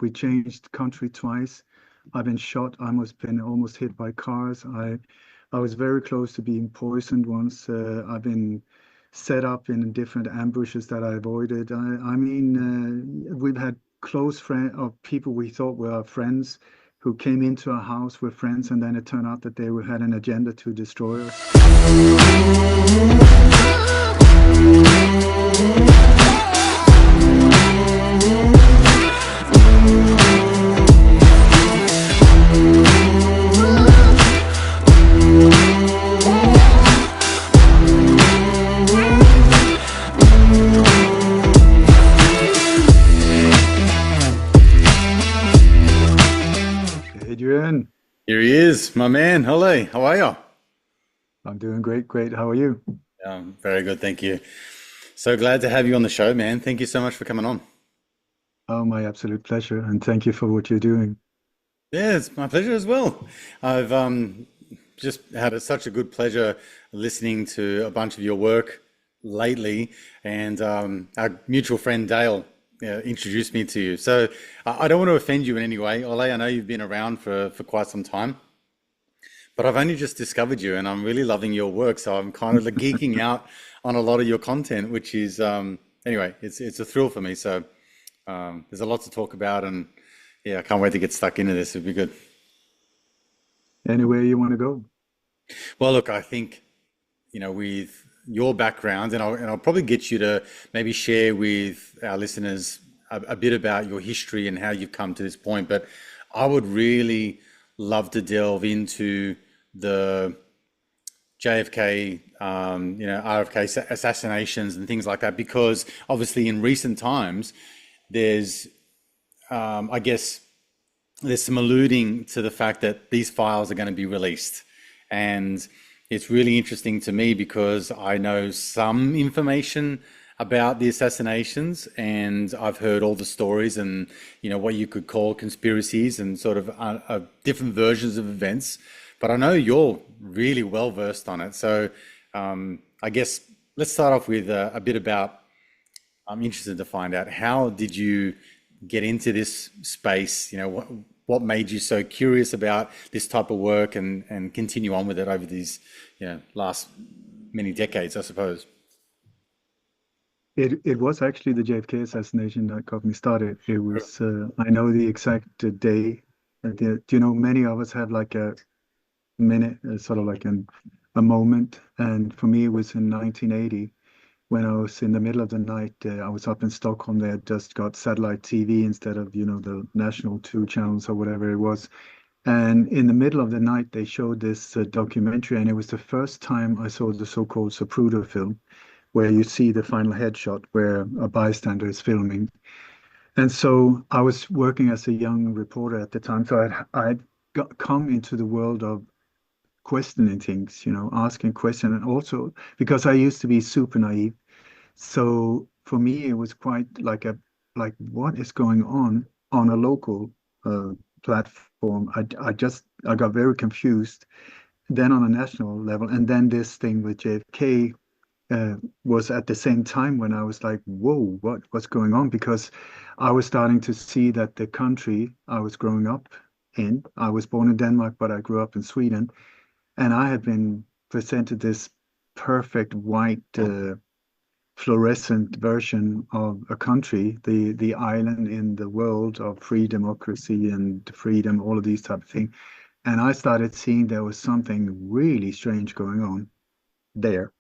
We changed country twice. I've been shot. I almost been almost hit by cars. I was very close to being poisoned once. I've been set up in different ambushes that I avoided. We've had close friends or people we thought were our friends who came into our house with friends, and then it turned out that had an agenda to destroy us. Adrian, Here he is, my man. Ole, how are you? I'm doing great, great. How are you? Very good, thank you. So glad to have you on the show, man. Thank you so much for coming on. Oh, my absolute pleasure, and thank you for what you're doing. Yeah, it's my pleasure as well. I've just had such a good pleasure listening to a bunch of your work lately, and our mutual friend Dale introduced me to you. So I don't want to offend you in any way, Ole. I know you've been around for quite some time. But I've only just discovered you and I'm really loving your work. So I'm kind of like geeking out on a lot of your content, which is, anyway, it's a thrill for me. So there's a lot to talk about and yeah, I can't wait to get stuck into this. It'd be good. Anywhere you want to go. Well, look, I think, with your background, and I'll probably get you to maybe share with our listeners a bit about your history and how you've come to this point. But I would really love to delve into the JFK, RFK assassinations and things like that, because obviously in recent times, there's, I guess, there's some alluding to the fact that these files are going to be released. And it's really interesting to me because I know some information about the assassinations and I've heard all the stories and, what you could call conspiracies and sort of different versions of events. But I know you're really well versed on it. So I guess let's start off with a bit about, I'm interested to find out, how did you get into this space? What made you so curious about this type of work and continue on with it over these, last many decades, I suppose. It was actually the JFK assassination that got me started. It was I know the exact day. Many of us have like a minute, sort of like a moment, and for me it was in 1980 when I was in the middle of the night. I was up in Stockholm. They had just got satellite TV instead of the national two channels or whatever it was. And in the middle of the night, they showed this documentary, and it was the first time I saw the so-called Zapruder film, where you see the final headshot where a bystander is filming. And so I was working as a young reporter at the time, so I'd come into the world of questioning things, asking questions, and also because I used to be super naive. So for me, it was quite like what is going on a local uh, platform. I got very confused. Then on a national level, and then this thing with JFK uh, was at the same time when I was like, whoa, what's going on? Because I was starting to see that the country I was growing up in, I was born in Denmark, but I grew up in Sweden, and I had been presented this perfect white fluorescent version of a country, the island in the world of free democracy and freedom, all of these type of things. And I started seeing there was something really strange going on there.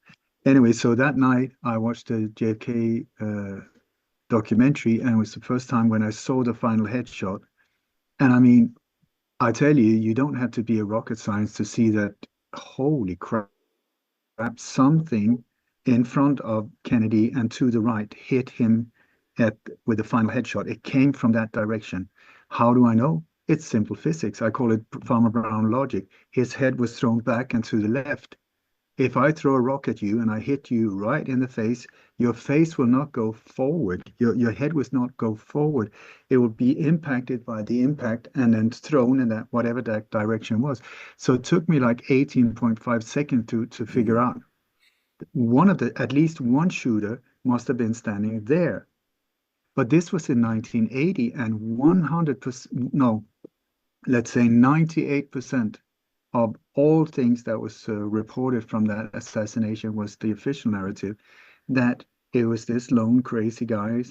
Anyway, so that night I watched the JFK documentary, and it was the first time when I saw the final headshot. And I mean, I tell you, you don't have to be a rocket science to see that. Holy crap! Something in front of Kennedy and to the right hit him at with the final headshot. It came from that direction. How do I know? It's simple physics. I call it Farmer Brown logic. His head was thrown back and to the left. If I throw a rock at you and I hit you right in the face, your face will not go forward. Your head will not go forward. It will be impacted by the impact and then thrown in that whatever that direction was. So it took me like 18.5 seconds to figure out one of the at least one shooter must have been standing there. But this was in 1980, and 100%, no, let's say 98% of all things that was reported from that assassination was the official narrative that it was this lone crazy guy,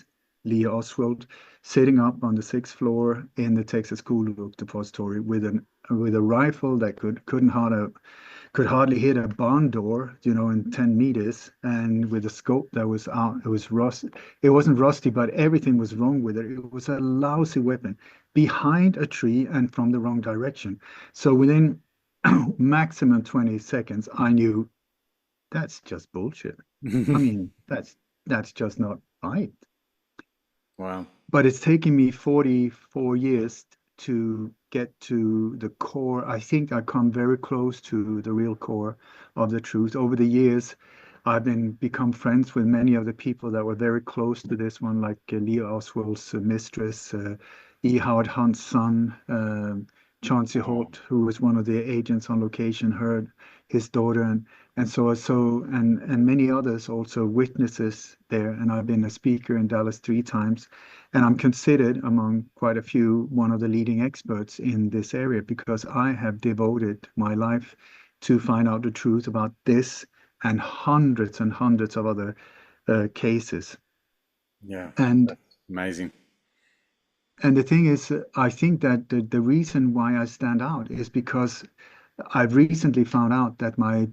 Lee Oswald, sitting up on the sixth floor in the Texas School Book Depository with a rifle that could hardly hit a barn door, in 10 meters, and with a scope that was out. It was rust. It wasn't rusty, but everything was wrong with it. It was a lousy weapon behind a tree and from the wrong direction. So within maximum 20 seconds, I knew that's just bullshit. I mean, that's just not right. Wow. But it's taken me 44 years to get to the core. I think I come very close to the real core of the truth. Over the years, I've become friends with many of the people that were very close to this one, like Lee Oswald's mistress, E. Howard Hunt's son, Chauncey Wow. Holt, who was one of the agents on location, heard his daughter, and many others also witnesses there. And I've been a speaker in Dallas 3 times, and I'm considered among quite a few one of the leading experts in this area because I have devoted my life to find out the truth about this and hundreds of other cases. Yeah. And That's amazing. and the thing is, I think that the reason why I stand out is because I've recently found out that my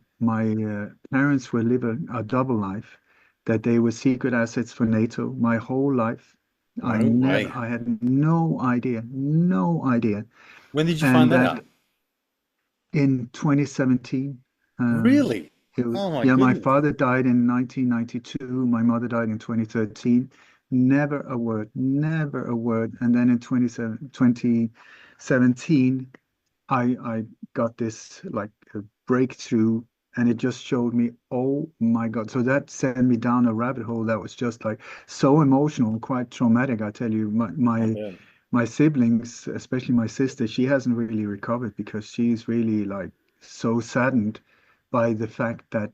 parents were living a double life, that they were secret assets for NATO my whole life. No way. I had no idea, no idea. When did you And find that that out? in 2017, Really? Oh my yeah, my goodness. father died in 1992. My mother died in 2013. Never a word, never a word. And then in 2017, I got this like a breakthrough, and it just showed me, oh my God. So that sent me down a rabbit hole that was just like so emotional and quite traumatic. I tell you, I bet. my siblings, especially my sister, she hasn't really recovered because she's really like so saddened by the fact that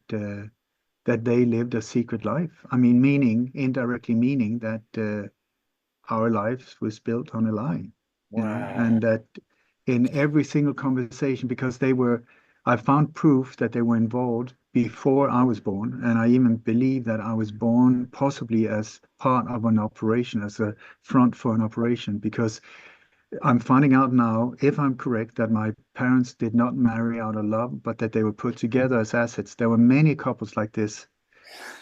they lived a secret life. I mean, indirectly meaning that our lives was built on a lie, Wow. and that in every single conversation, because I found proof that they were involved before I was born, and I even believe that I was born possibly as part of an operation, as a front for an operation, because I'm finding out now, if I'm correct, that my parents did not marry out of love, but that they were put together as assets. There were many couples like this.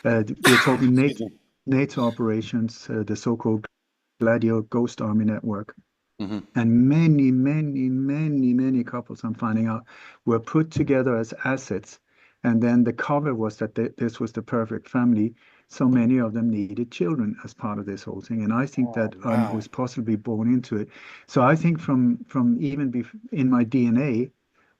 We're talking Excuse me. NATO operations, the so-called Gladio Ghost Army Network. Hmm. And many couples, I'm finding out, were put together as assets. And then the cover was that this was the perfect family. So many of them needed children as part of this whole thing. And I think Oh, that I wow. was possibly born into it. So I think from even in my DNA,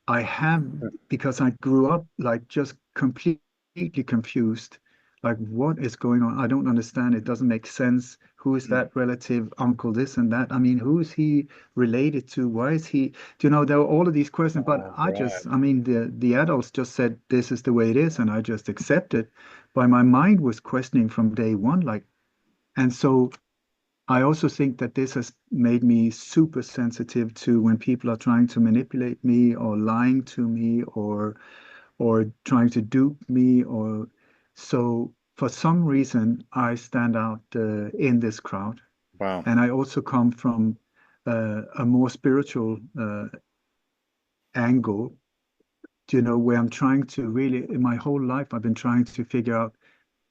I have, because I grew up like just completely confused. Like, what is going on? I don't understand. It doesn't make sense. Who is that relative, uncle, this and that? I mean, who is he related to? Why is he? There were all of these questions, but Oh, right. I mean, the adults just said this is the way it is, and I just accepted. But my mind was questioning from day one, like, and so I also think that this has made me super sensitive to when people are trying to manipulate me or lying to me or trying to dupe me or so for some reason I stand out in this crowd. Wow. And I also come from a more spiritual angle, where I'm trying to really, in my whole life, I've been trying to figure out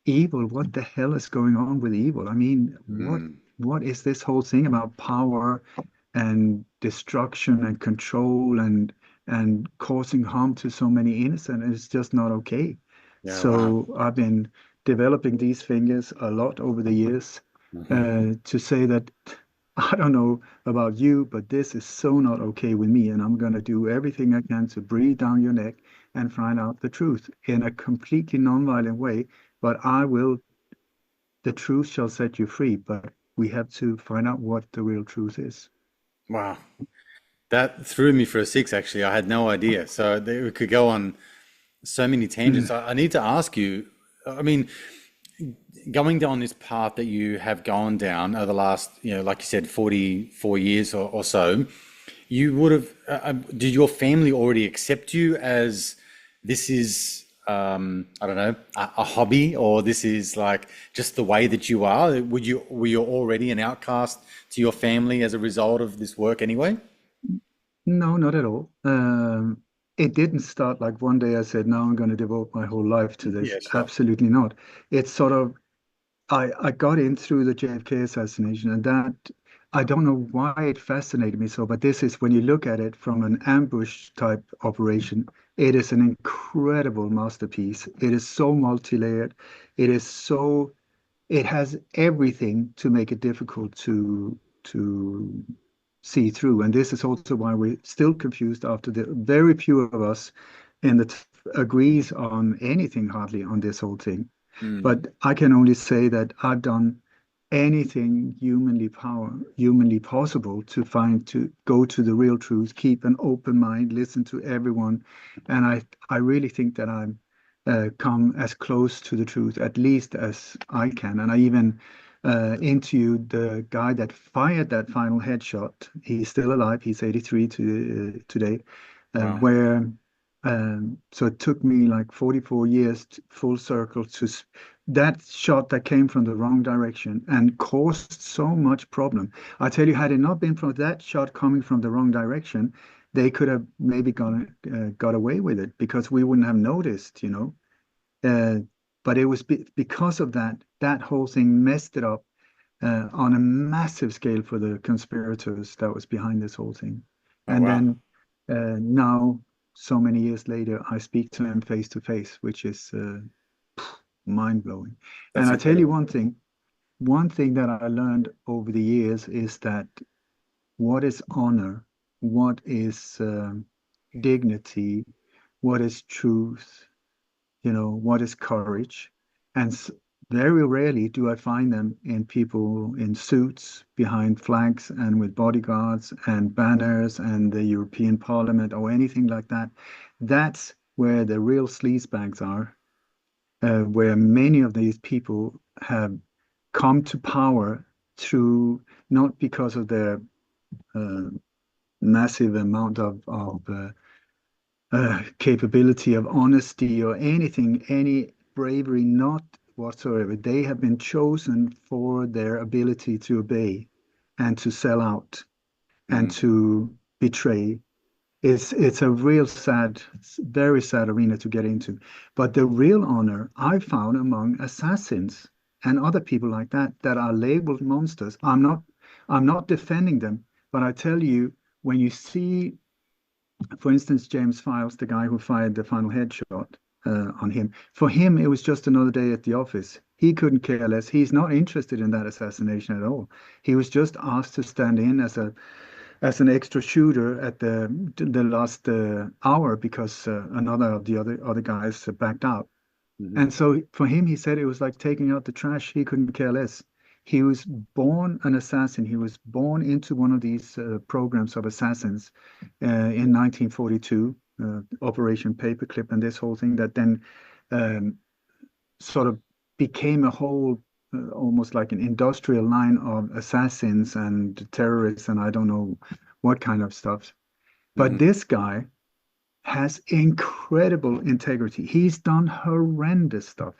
evil. What the hell is going on with evil? I mean, Mm. what is this whole thing about power and destruction and control and causing harm to so many innocent? It's just not okay. Yeah, wow. So I've been developing these fingers a lot over the years Hmm. to say that I don't know about you, but this is so not okay with me, and I'm going to do everything I can to breathe down your neck and find out the truth in a completely nonviolent way. But the truth shall set you free, but we have to find out what the real truth is. Wow. That threw me for a six, actually. I had no idea. So we could go on so many tangents. Mm, I need to ask you, I mean, going down this path that you have gone down over the last, like you said, 44 years or so, you would have, did your family already accept you as this is, I don't know, a hobby, or this is like just the way that you are? Were you already an outcast to your family as a result of this work anyway? No, not at all. It didn't start like one day I said, now I'm going to devote my whole life to this. Yeah, sure. Absolutely not. It's sort of, I got in through the JFK assassination, and that I don't know why it fascinated me so, but this is when you look at it from an ambush type operation, it is an incredible masterpiece. It is so multi-layered. It is so it has everything to make it difficult to see through. And this is also why we're still confused after the very few of us in the agrees on anything hardly on this whole thing. Mm. But I can only say that I've done anything humanly possible to go to the real truth, keep an open mind, listen to everyone. And I really think that I'm come as close to the truth, at least as I can. And I even interviewed the guy that fired that final headshot. He's still alive. He's 83 today. Wow. Where so it took me like 44 years full circle that shot that came from the wrong direction and caused so much problem. I tell you, had it not been for that shot coming from the wrong direction, they could have maybe got away with it because we wouldn't have noticed, you know. Uh, but it was because of that whole thing messed it up on a massive scale for the conspirators that was behind this whole thing. Oh, And wow. then now, so many years later, I speak to him face to face, which is mind blowing. And That's I tell you incredible. one thing that I learned over the years is that what is honor, what is dignity, what is truth, what is courage. And very rarely do I find them in people in suits behind flags and with bodyguards and banners and the European Parliament or anything like that. That's where the real sleazebags are, where many of these people have come to power through not because of their uh, massive amount of capability of honesty or anything, any bravery, not whatsoever. They have been chosen for their ability to obey and to sell out and Mm. to betray. It's a real sad, very sad arena to get into. But the real honor I found among assassins and other people like that are labeled monsters. I'm not defending them, but I tell you, when you see, for instance, James Files, the guy who fired the final headshot on him, for him it was just another day at the office. He couldn't care less. He's not interested in that assassination at all. He was just asked to stand in as an extra shooter at the last hour because another of the other guys backed out. Mhm. And so for him, he said it was like taking out the trash. He couldn't care less. He was born an assassin. He was born into one of these programs of assassins in 1942, Operation Paperclip, and this whole thing that then um, sort of became a whole, almost like an industrial line of assassins and terrorists, and I don't know what kind of stuff. But Mhm. this guy has incredible integrity. He's done horrendous stuff.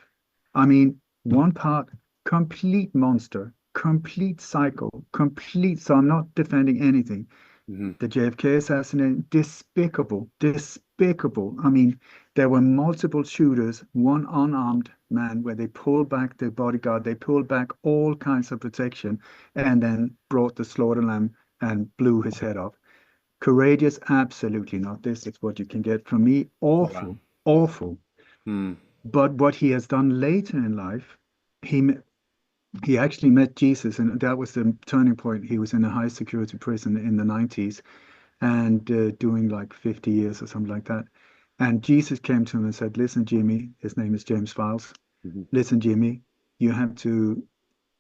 I mean, one part, complete monster, complete psycho, complete. So I'm not defending anything. Mhm. The JFK assassination, despicable, despicable. I mean, there were multiple shooters, one unarmed man, where they pulled back the bodyguard, they pulled back all kinds of protection, and then brought the slaughter lamb and blew his head off. Courageous? Absolutely not. This is what you can get from me. Oh, wow. Awful, awful. Mm. But what he has done later in life, he he actually met Jesus, and that was the turning point. He was in a high security prison in the 90s and doing like 50 years or something like that. And Jesus came to him and said, "Listen, Jimmy," his name is James Files. Mhm. "Listen, Jimmy, you have to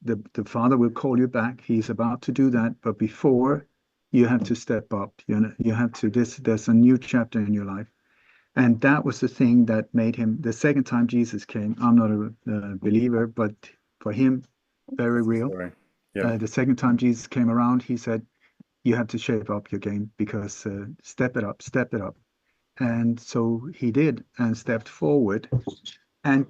the father will call you back. He's about to do that, but before you have to step up. You have to this. There's a new chapter in your life." And that was the thing that made him the second time Jesus came. I'm not a believer, but For him, very real. Sorry. Yep. The second time Jesus came around, he said, "You have to shape up your game because step it up, step it up." And so he did and stepped forward and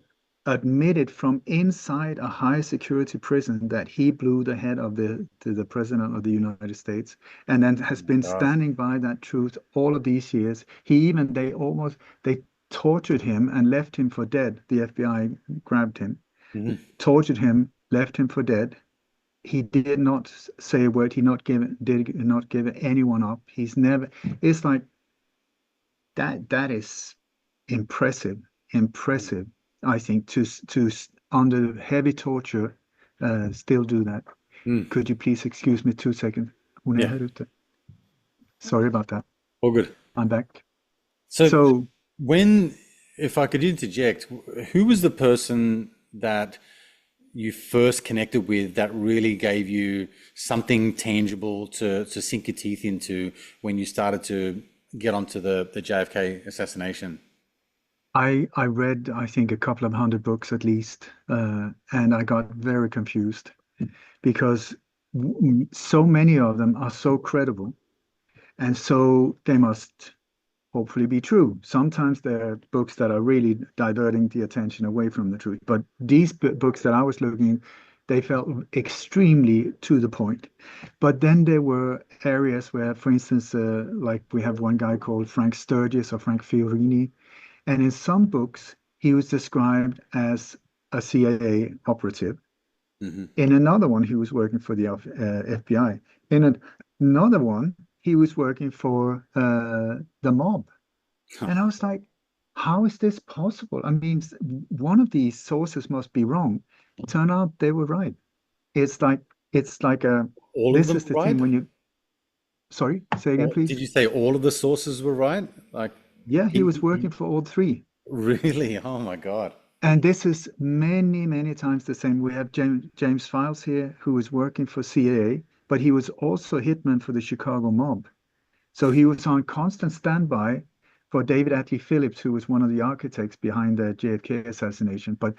admitted from inside a high security prison that he blew the head of the president of the United States, and then has been God. standing by that truth all of these years. They tortured him and left him for dead. The FBI grabbed him, Mhm. tortured him, left him for dead. He did not say a word. Did not give anyone up. He's never. It's like that. That is impressive. Impressive. I think to under heavy torture, still do that. Mm. Could you please excuse me 2 seconds? Hon är Yeah. här ute. Sorry about that. All good. I'm back. So So when, if I could interject, who was the person that you first connected with that really gave you something tangible to sink your teeth into when you started to get onto the JFK assassination? I read, I think, a couple of hundred books at least, and I got very confused because so many of them are so credible, and so they must hopefully be true. Sometimes there are books that are really diverting the attention away from the truth, but these books that I was looking, they felt extremely to the point. But then there were areas where, for instance, like we have one guy called Frank Sturgis or Frank Fiorini, and in some books, he was described as a CIA operative. Hmm. In another one, he was working for the FBI. In another one, he was working for the mob. And I was like, how is this possible? I mean, one of these sources must be wrong. Turn out they were right. It's like it's like a All of this them is the thing right? when you sorry, say again, Or did please. you say all of the sources were right? Like, Yeah, he was he working for all three. really? Oh my God. And this is many, many times the same. We have James Files here, who was working for CIA, but he was also hitman for the Chicago mob. So he was on constant standby for David Atlee Phillips, who was one of the architects behind the JFK assassination. But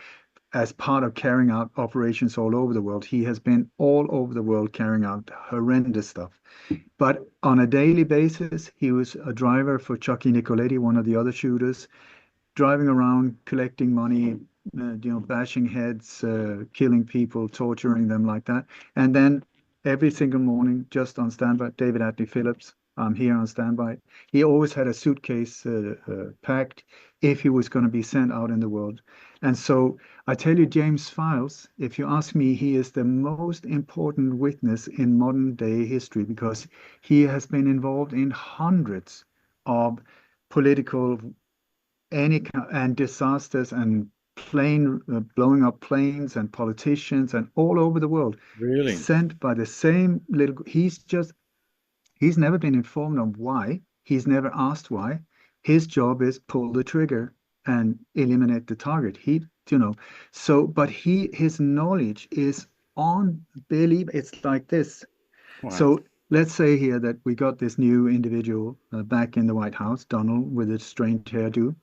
as part of carrying out operations all over the world, he has been all over the world carrying out horrendous stuff. But on a daily basis, he was a driver for Chucky Nicoletti, one of the other shooters, driving around collecting money, bashing heads, killing people, torturing them like that. And then every single morning, just on standby, David Atlee Phillips, I'm here on standby. He always had a suitcase packed if he was going to be sent out in the world. And so I tell you, James Files, if you ask me, he is the most important witness in modern day history because he has been involved in hundreds of political any kind and disasters and plane blowing up planes and politicians and all over the world Really? sent by the same little he's never been informed of why, he's never asked why. His job is pull the trigger and eliminate the target. So but his knowledge is unbelievable. It's like this. Wow. So let's say here that we got this new individual back in the White House, Donald, with a strange hairdo.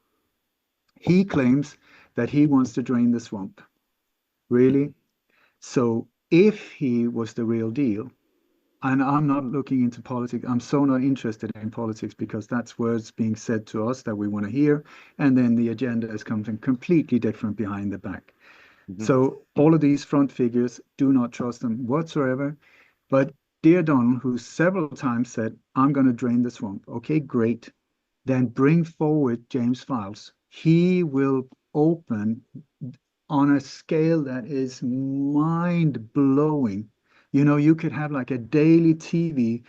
He claims that he wants to drain the swamp. Really? So if he was the real deal, and I'm not looking into politics, I'm so not interested in politics because that's words being said to us that we want to hear, and then the agenda is something completely different behind the back. Mhm. So all of these front figures, do not trust them whatsoever. But dear Donald, who several times said, I'm going to drain the swamp. Okay, great. Then bring forward James Files. He will open on a scale that is mind blowing. You could have like a daily TV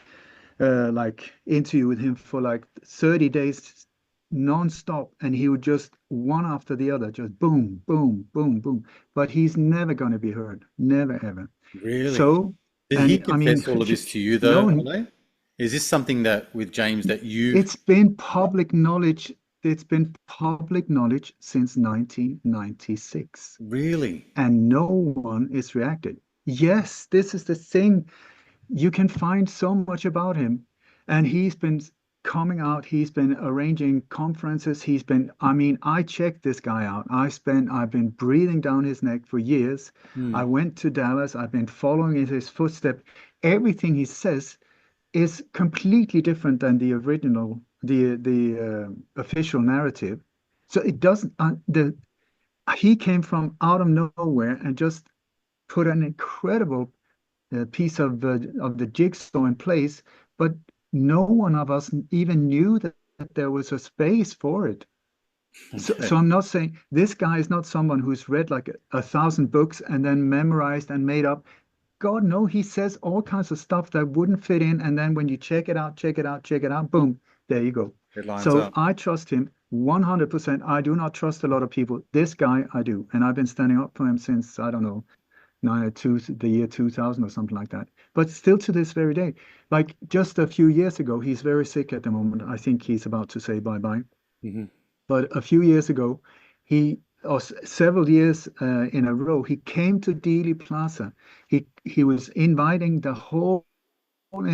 like interview with him for like 30 days non-stop, and he would just one after the other, just boom, boom, boom, boom. But he's never going to be heard, never ever. Really? So, Did he and I mean, confess all of this to you though, no, Ole? Is this something that with James that you've it's been public knowledge. It's been public knowledge since 1996, really? and no one is reacted. Yes, this is the thing. You can find so much about him, and he's been coming out. He's been arranging conferences. I mean, I checked this guy out. I've been breathing down his neck for years. I Mm. went to Dallas. I've been following in his footsteps. Everything he says is completely different than the original, the official narrative. So it doesn't, he came from out of nowhere and just put an incredible piece of the jigsaw in place, but no one of us even knew that there was a space for it. So Okay. I'm not saying this guy is not someone who's read like a thousand books and then memorized and made up. God, no, he says all kinds of stuff that wouldn't fit in. And then when you check it out, check it out, check it out, boom, there you go. It lines So up. I trust him 100%. I do not trust a lot of people. This guy, I do. And I've been standing up for him since, I don't know, the year 2000 or something like that. But still to this very day, like just a few years ago, he's very sick at the moment. I think he's about to say bye-bye. Hmm. But a few years ago, or several years in a row, he came to Dealey Plaza. He was inviting the whole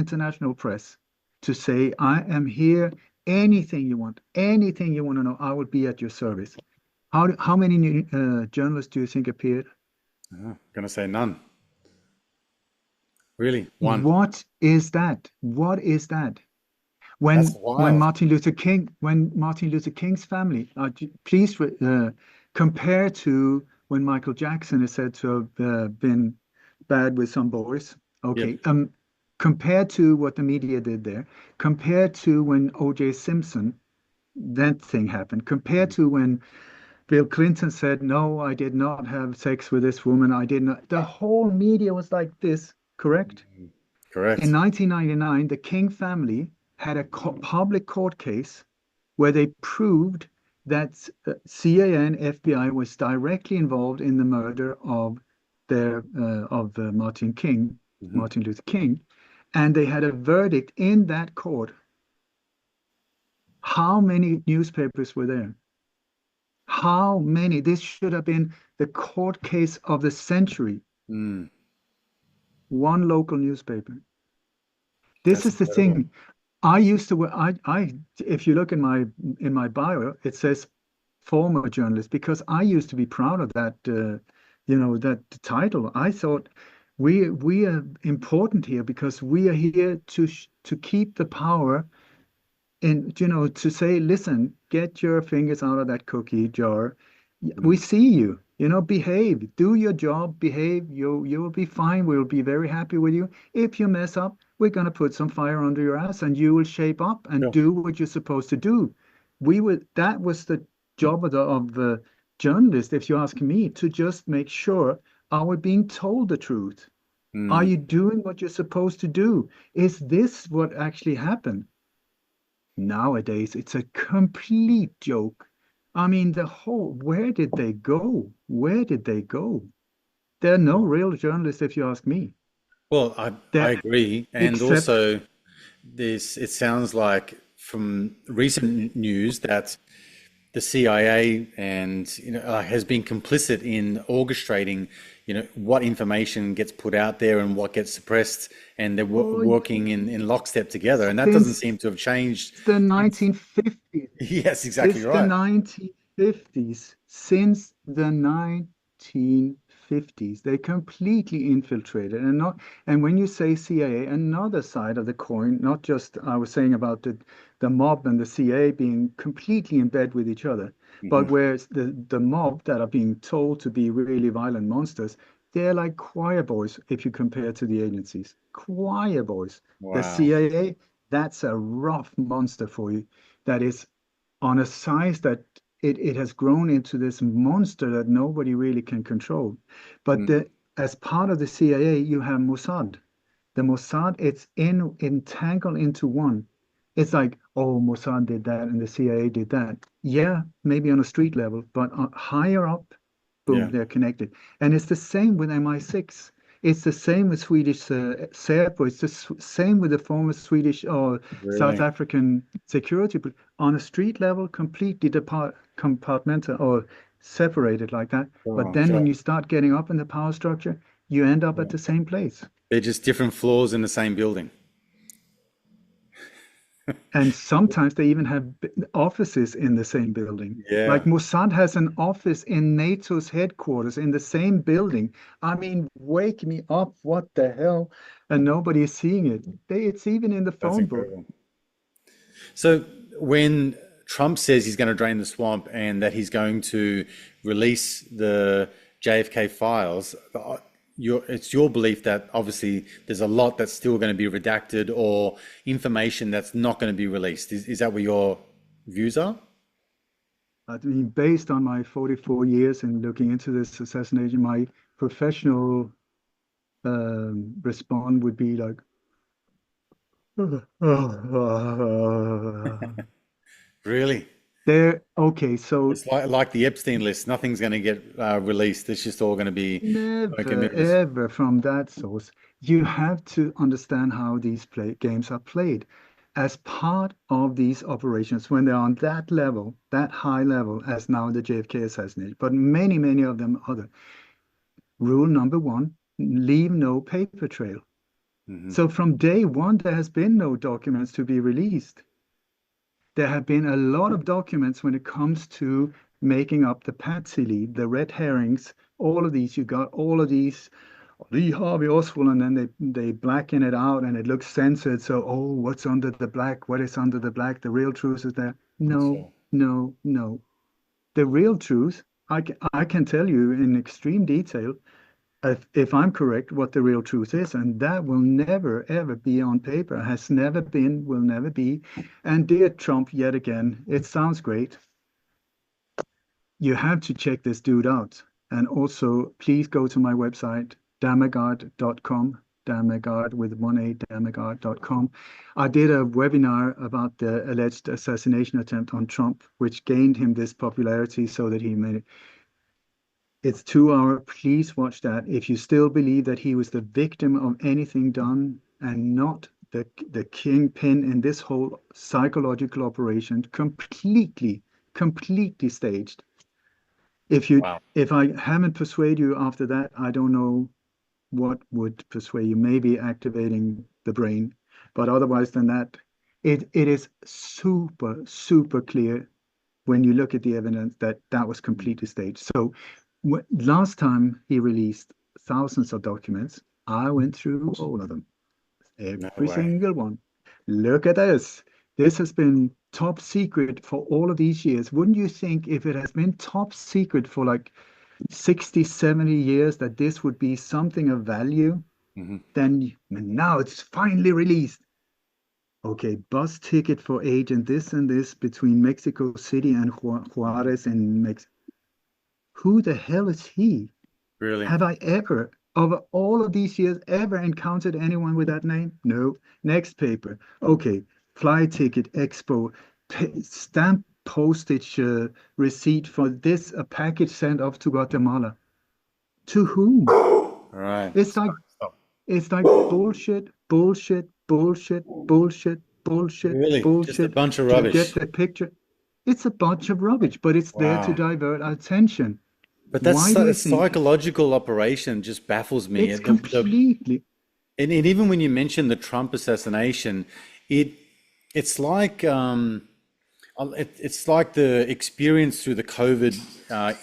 international press to say, I am here. Anything you want to know, I will be at your service. How many journalists do you think appeared? Gonna say none. Really, one. What is that? What is that? That's When wild. Martin Luther King's family, please compare to when Michael Jackson is said to have been bad with some boys. Yep. Okay, compared to what the media did there, compared to when O.J. Simpson, that thing happened, compared to when Bill Clinton said, "No, I did not have sex with this woman. I did not." The whole media was like this, correct? In Correct. 1999, the King family had a public court case where they proved that CIA and FBI was directly involved in the murder of Hmm. Martin Luther King, and they had a verdict in that court. How many newspapers were there? How many? This should have been the court case of the century. Mm. One local newspaper. This That's is the incredible. thing. I used to work, if you look in my bio, it says former journalist because I used to be proud of that, that title. I thought we are important here because we are here to keep the power and to say, listen, get your fingers out of that cookie jar. We Mm. see you, behave, do your job, behave. You will be fine. We'll be very happy with you. If you mess up, we're going to put some fire under your ass and you will shape up and Sure. do what you're supposed to do. That was the job of the journalist, if you ask me, to just make sure, are we being told the truth? Are Mm. you doing what you're supposed to do? Is this what actually happened? Nowadays, it's a complete joke. I mean, where did they go? Where did they go? There are no real journalists, if you ask me. Well, I There, agree, and except, also this. It sounds like from recent news that the CIA and has been complicit in orchestrating what information gets put out there and what gets suppressed, and they're oh, working in lockstep together, and that doesn't since seem to have changed. the Since- 1950s. Yes, exactly It's the right. 1950s. Since the 1950s, they completely infiltrated. And when you say CIA, another side of the coin, not just I was saying about the mob and the CIA being completely in bed with each other, but Hmm. whereas the mob that are being told to be really violent monsters, they're like choir boys if you compare to the agencies. Choir boys. The Wow. CIA, that's a rough monster for you. That is on a size that it has grown into this monster that nobody really can control. But Mm. as part of the CIA, you have Mossad. The Mossad, it's entangled into one. It's like, oh, Mossad did that and the CIA did that. Yeah, maybe on a street level, but higher up, boom, Yeah. they're connected. And it's the same with MI6. It's the same with Swedish SÄPO. It's the same with the former Swedish or South Really. African security. But on a street level, completely compartmental or separated like that. But Sure, then when sure. you start getting up in the power structure, you end up at Yeah. the same place. They're just different floors in the same building. And sometimes they even have offices in the same building. Like Yeah, Mossad has an office in NATO's headquarters in the same building. I mean, wake me up. What the hell? And nobody is seeing it. It's even in the that's phone book. incredible. So when Trump says he's going to drain the swamp and that he's going to release the JFK files, it's your belief that obviously there's a lot that's still going to be redacted or information that's not going to be released. Is that what your views are? I mean, based on my 44 years in looking into this assassination, my professional response would be like, Really? there, okay, so It's like the Epstein list. Nothing's going to get released. It's just all going to be smoke and never, mirrors. ever from that source. You have to understand how these games are played as part of these operations when they're on that level, that high level, as now the JFK assassination, but many, many of them other. Rule number one, leave no paper trail. Hmm. So from day one, there has been no documents to be released. There have been a lot of documents when it comes to making up the patsy lead, the red herrings, all of these. You got all of these, Lee Harvey Oswald, and then they blacken it out and it looks censored. So, oh, what's under the black? What is under the black? The real truth is there. No, Sure. no, no. The real truth, I can tell you in extreme detail if I'm correct, what the real truth is. And that will never, ever be on paper, has never been, will never be. And dear Trump, yet again, it sounds great. You have to check this dude out. And also, please go to my website, dammegard.com. Dammegard with one A, dammegard.com. I did a webinar about the alleged assassination attempt on Trump, which gained him this popularity so that he made it's 2 hour. Please watch that. If you still believe that he was the victim of anything done and not the kingpin in this whole psychological operation, completely staged. Wow. If I haven't persuaded you after that, I don't know what would persuade you. Maybe activating the brain, but otherwise than that, it is super clear when you look at the evidence that that was completely staged. So last time he released thousands of documents, I went through all of them, No every way. single one. Look at this. This has been top secret for all of these years. Wouldn't you think if it has been top secret for like 60, 70 years that this would be something of value? Hmm. Then now it's finally released. Okay, bus ticket for agent this and this between Mexico City and Juarez in Mexico. Who the hell is he? Really? Have I ever, over all of these years, ever encountered anyone with that name? No. Next paper. Okay, flight ticket, expo, stamp postage receipt for this, a package sent off to Guatemala. To whom? All right. It's like Stop. Stop. it's like Really? Just a bullshit bunch of to get rubbish. the picture. It's a bunch of rubbish, but it's there to Wow. divert our attention. But Why do a you think psychological operation just baffles me. it's completely And even when you mention the Trump assassination, it it's like it's like the experience through the COVID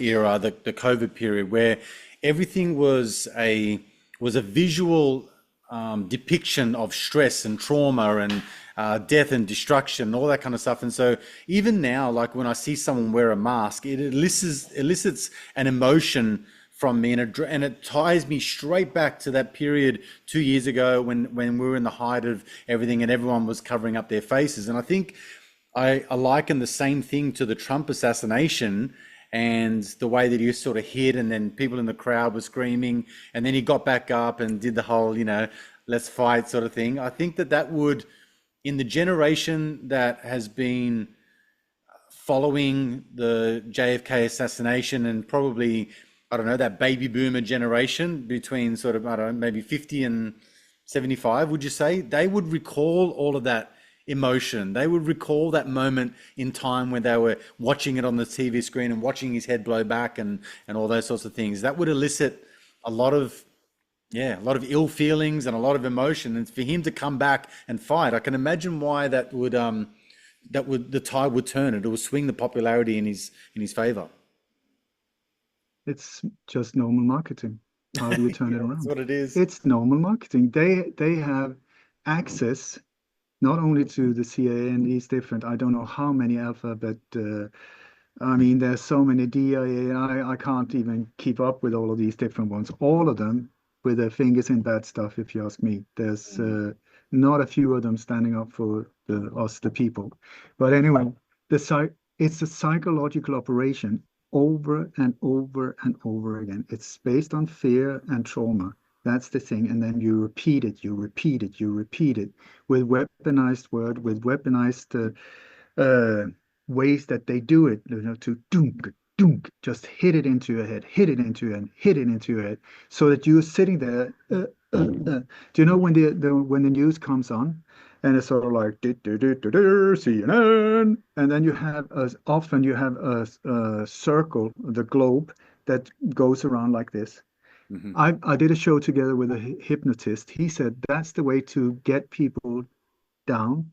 era, the COVID period, where everything was a visual depiction of stress and trauma and death and destruction, all that kind of stuff. And so even now, like when I see someone wear a mask, it elicits an emotion from me, and it ties me straight back to that period 2 years ago when we were in the height of everything and everyone was covering up their faces. And I think I liken the same thing to the Trump assassination and the way that he sort of hid, and then people in the crowd were screaming, and then he got back up and did the whole, let's fight sort of thing. I think that would, in the generation that has been following the JFK assassination, and probably, I don't know, that baby boomer generation between sort of, I don't know, maybe 50 and 75, would you say? They would recall all of that emotion. They would recall that moment in time when they were watching it on the TV screen and watching his head blow back and all those sorts of things. That would elicit a lot of Yeah, a lot of ill feelings and a lot of emotion, and for him to come back and fight, I can imagine why that would the tide would turn and it would swing the popularity in his favor. It's just normal marketing. How do you turn it Yeah, that's around? what it is. It's normal marketing. They have access not only to the CIA and these different, I don't know how many alphabet I mean, there's so many DIA, I can't even keep up with all of these different ones. All of them with their fingers in bad stuff, if you ask me. There's Mm. not a few of them standing up for us, the people. But anyway, it's a psychological operation over and over and over again. It's based on fear and trauma. That's the thing. And then you repeat it, you repeat it, you repeat it with weaponized word, with weaponized uh, ways that they do it, to dunk, dunk, just hit it into your head, hit it into your head, hit it into your head, so that you're sitting there. Do you know when when the news comes on, and it's sort of like CNN, and then you have often you have a circle, the globe that goes around like this. Hmm. I did a show together with a hypnotist. He said that's the way to get people down.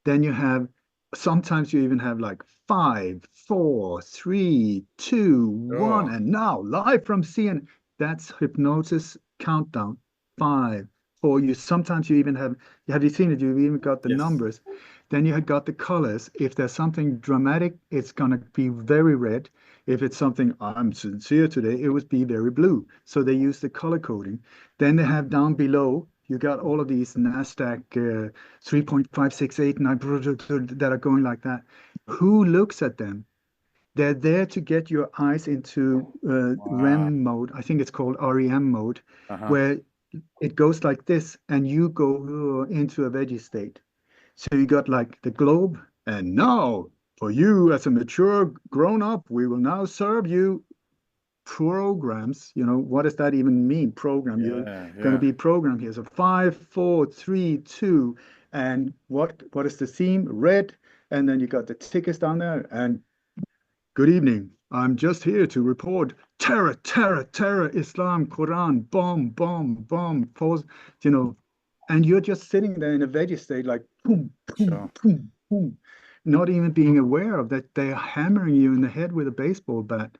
Then you have sometimes you even have like five, four, three, two, one, Oh, and now live from CNN. That's hypnosis countdown. Five, four. You sometimes you even have you seen it? You've even got the yes. numbers. Then you have got the colors. If there's something dramatic, it's gonna be very red. If it's something I'm sincere today, it would be very blue. So they use the color coding. Then they have down below, you got all of these NASDAQ 3.568 that are going like that. Who looks at them? They're there to get your eyes into Wow. REM mode. I think it's called REM mode, Uh-huh. where it goes like this and you go into a veggie state. So you got like the globe, and now for you as a mature grown up, we will now serve you programs. What does that even mean? Program. You're Yeah, going to yeah. be programmed here. So five, four, three, two, and what is the theme? Red, and then you got the tickets down there. And good evening. I'm just here to report terror, terror, terror, Islam, Quran, bomb, bomb, bomb, falls, you know, and you're just sitting there in a veggie state, like boom, boom, Sure. boom, boom, not even being aware of that they're hammering you in the head with a baseball bat.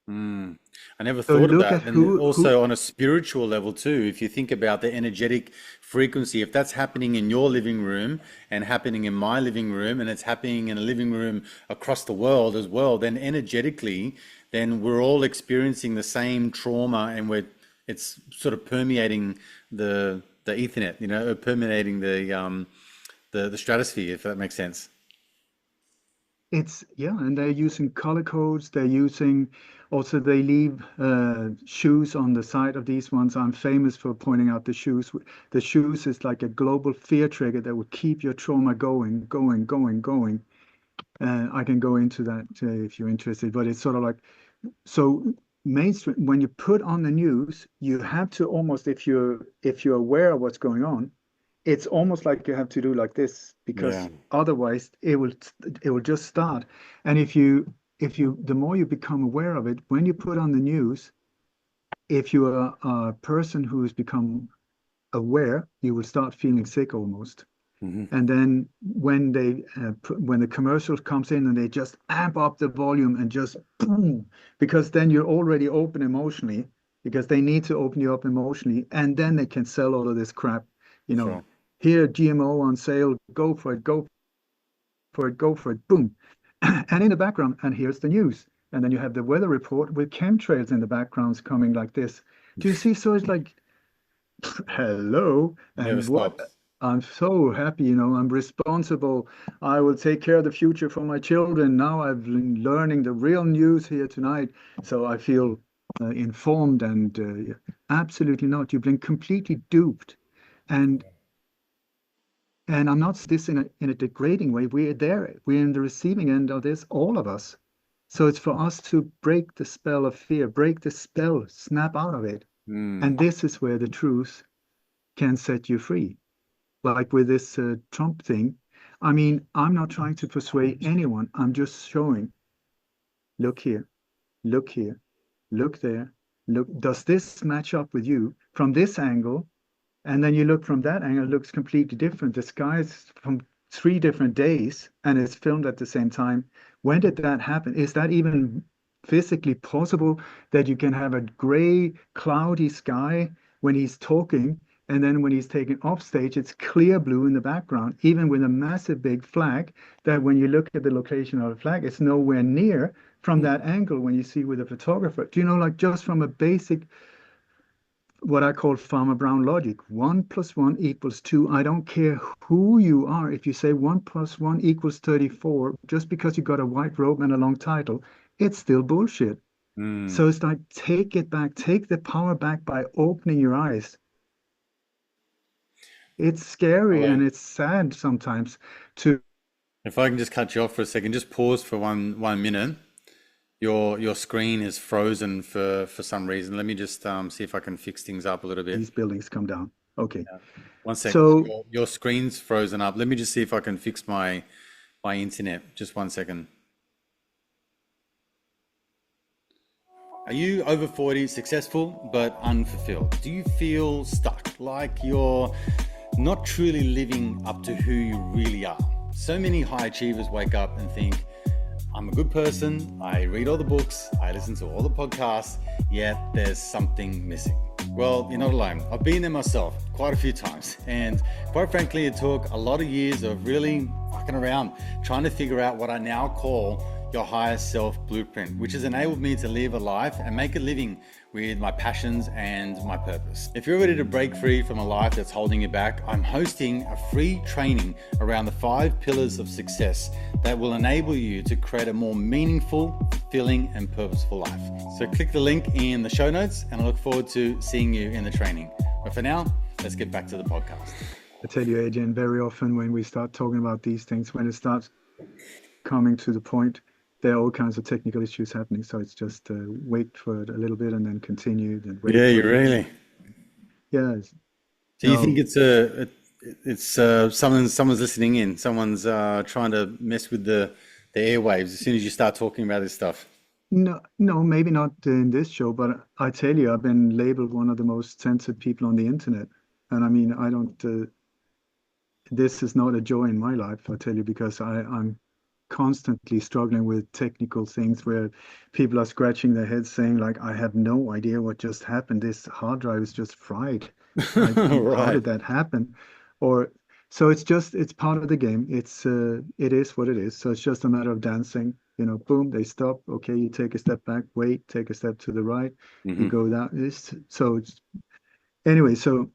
Mm. I never So thought of look that. at And who also on a spiritual level too, if you think about the energetic frequency, if that's happening in your living room and happening in my living room and it's happening in a living room across the world as well, then energetically, then we're all experiencing the same trauma and it's sort of permeating the Ethernet, permeating the stratosphere, if that makes sense. Yeah, and they're using color codes. They're using also they leave shoes on the side of these ones. I'm famous for pointing out the shoes. The shoes is like a global fear trigger that will keep your trauma going, going, going, going. I can go into that if you're interested, but it's sort of like so mainstream. When you put on the news, you have to almost, if you're aware of what's going on, it's almost like you have to do like this Yeah. because otherwise it will just start. And if you the more you become aware of it, when you put on the news, if you are a person who has become aware, you will start feeling sick almost. Hmm. And then when the commercial comes in and they just amp up the volume and just boom, because then you're already open emotionally, because they need to open you up emotionally, and then they can sell all of this crap. You know, Sure. here GMO on sale, go for it, go for it, go for it, boom. And in the background, and here's the news. And then you have the weather report with chemtrails in the backgrounds coming like this. Do you see? So it's like hello, Never and what stops. I'm so happy, I'm responsible. I will take care of the future for my children. Now I've been learning the real news here tonight, so I feel informed and absolutely not. You've been completely duped. And I'm not saying this in a degrading way. We're there. We're in the receiving end of this, all of us. So it's for us to break the spell of fear, break the spell, snap out of it. Mm. And this is where the truth can set you free. Like with this Trump thing. I mean, I'm not trying to persuade anyone. I'm just showing, look here, look here, look there. Look, does this match up with you from this angle? And then you look from that angle, it looks completely different. The sky is from 3 different days and it's filmed at the same time. When did that happen? Is that even physically possible that you can have a gray, cloudy sky when he's talking, and then when he's taken off stage, it's clear blue in the background, even with a massive big flag that when you look at the location of the flag, it's nowhere near from that angle when you see with a photographer. Do you know, like just from a basic what I call Farmer Brown logic. 1 + 1 = 2. I don't care who you are. If you say 1 + 1 = 34, just because you got a white robe and a long title, it's still bullshit. Mm. So it's like, take it back, take the power back by opening your eyes. It's scary Well, and it's sad sometimes to. if I can just cut you off for a second, just pause for one minute. Your screen is frozen for some reason. Let me just see if I can fix things up a little bit. These buildings come down. Okay. One sec. So Your screen's frozen up. Let me just see if I can fix my internet. Just 1 second. Are you over 40, successful but unfulfilled? Do you feel stuck, like you're not truly living up to who you really are? So many high achievers wake up and think, I'm a good person, I read all the books, I listen to all the podcasts, yet there's something missing. Well, you're not alone. I've been there myself quite a few times. And quite frankly, it took a lot of years of really fucking around, trying to figure out what I now call your higher self blueprint, which has enabled me to live a life and make a living with my passions and my purpose. If you're ready to break free from a life that's holding you back, I'm hosting a free training around the 5 pillars of success that will enable you to create a more meaningful, fulfilling, and purposeful life. So click the link in the show notes and I look forward to seeing you in the training. But for now, let's get back to the podcast. I tell you, Adrian, very often when we start talking about these things, when it starts coming to the point, there are all kinds of technical issues happening. So it's just wait for it a little bit and then continue. Then wait Yeah, for you it. really. Yeah. Do you think it's someone's listening in, someone's trying to mess with the airwaves as soon as you start talking about this stuff? No, no, maybe not in this show, but I tell you, I've been labeled one of the most censored people on the internet. And I mean, I don't, this is not a joy in my life, I tell you, because I'm constantly struggling with technical things where people are scratching their heads saying, like, I have no idea what just happened. This hard drive is just fried. Like, how Right. did that happen? Or so it's part of the game. It is what it is. So it's just a matter of dancing. Boom, they stop. Okay, you take a step back, wait, take a step to the right, you Hmm. go down. Anyway, so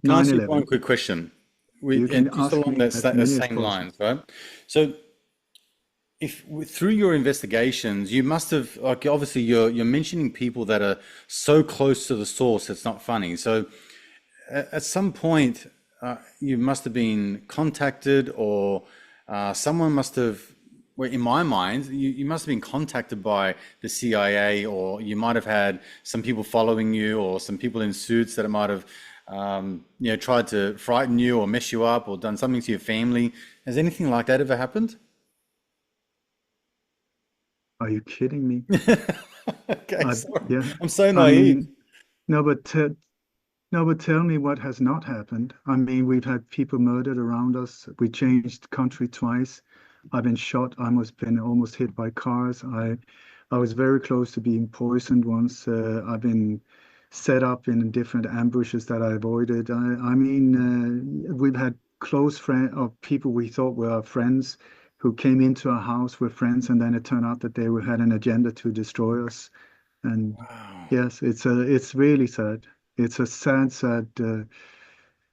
Can I ask you one 9/11, quick question? you And can just ask along me as that many as same possible. lines, right? So if through your investigations, you must have, like, obviously you're mentioning people that are so close to the source, it's not funny. So at some point, you must have been contacted, or someone must have, well, in my mind, you must have been contacted by the CIA, or you might have had some people following you, or some people in suits that might have, tried to frighten you or mess you up or done something to your family. Has anything like that ever happened? Are you kidding me? Okay, sorry. Yeah, I'm so I naive. mean, no, but no, but tell me what has not happened. I mean, we've had people murdered around us. We changed country twice. I've been shot. I almost been almost hit by cars. I was very close to being poisoned once. I've been set up in different ambushes that I avoided. I mean, we've had close friend or people we thought were our friends who came into our house with friends, and then it turned out that had an agenda to destroy us. And Wow. yes, it's really sad. It's a sad, sad.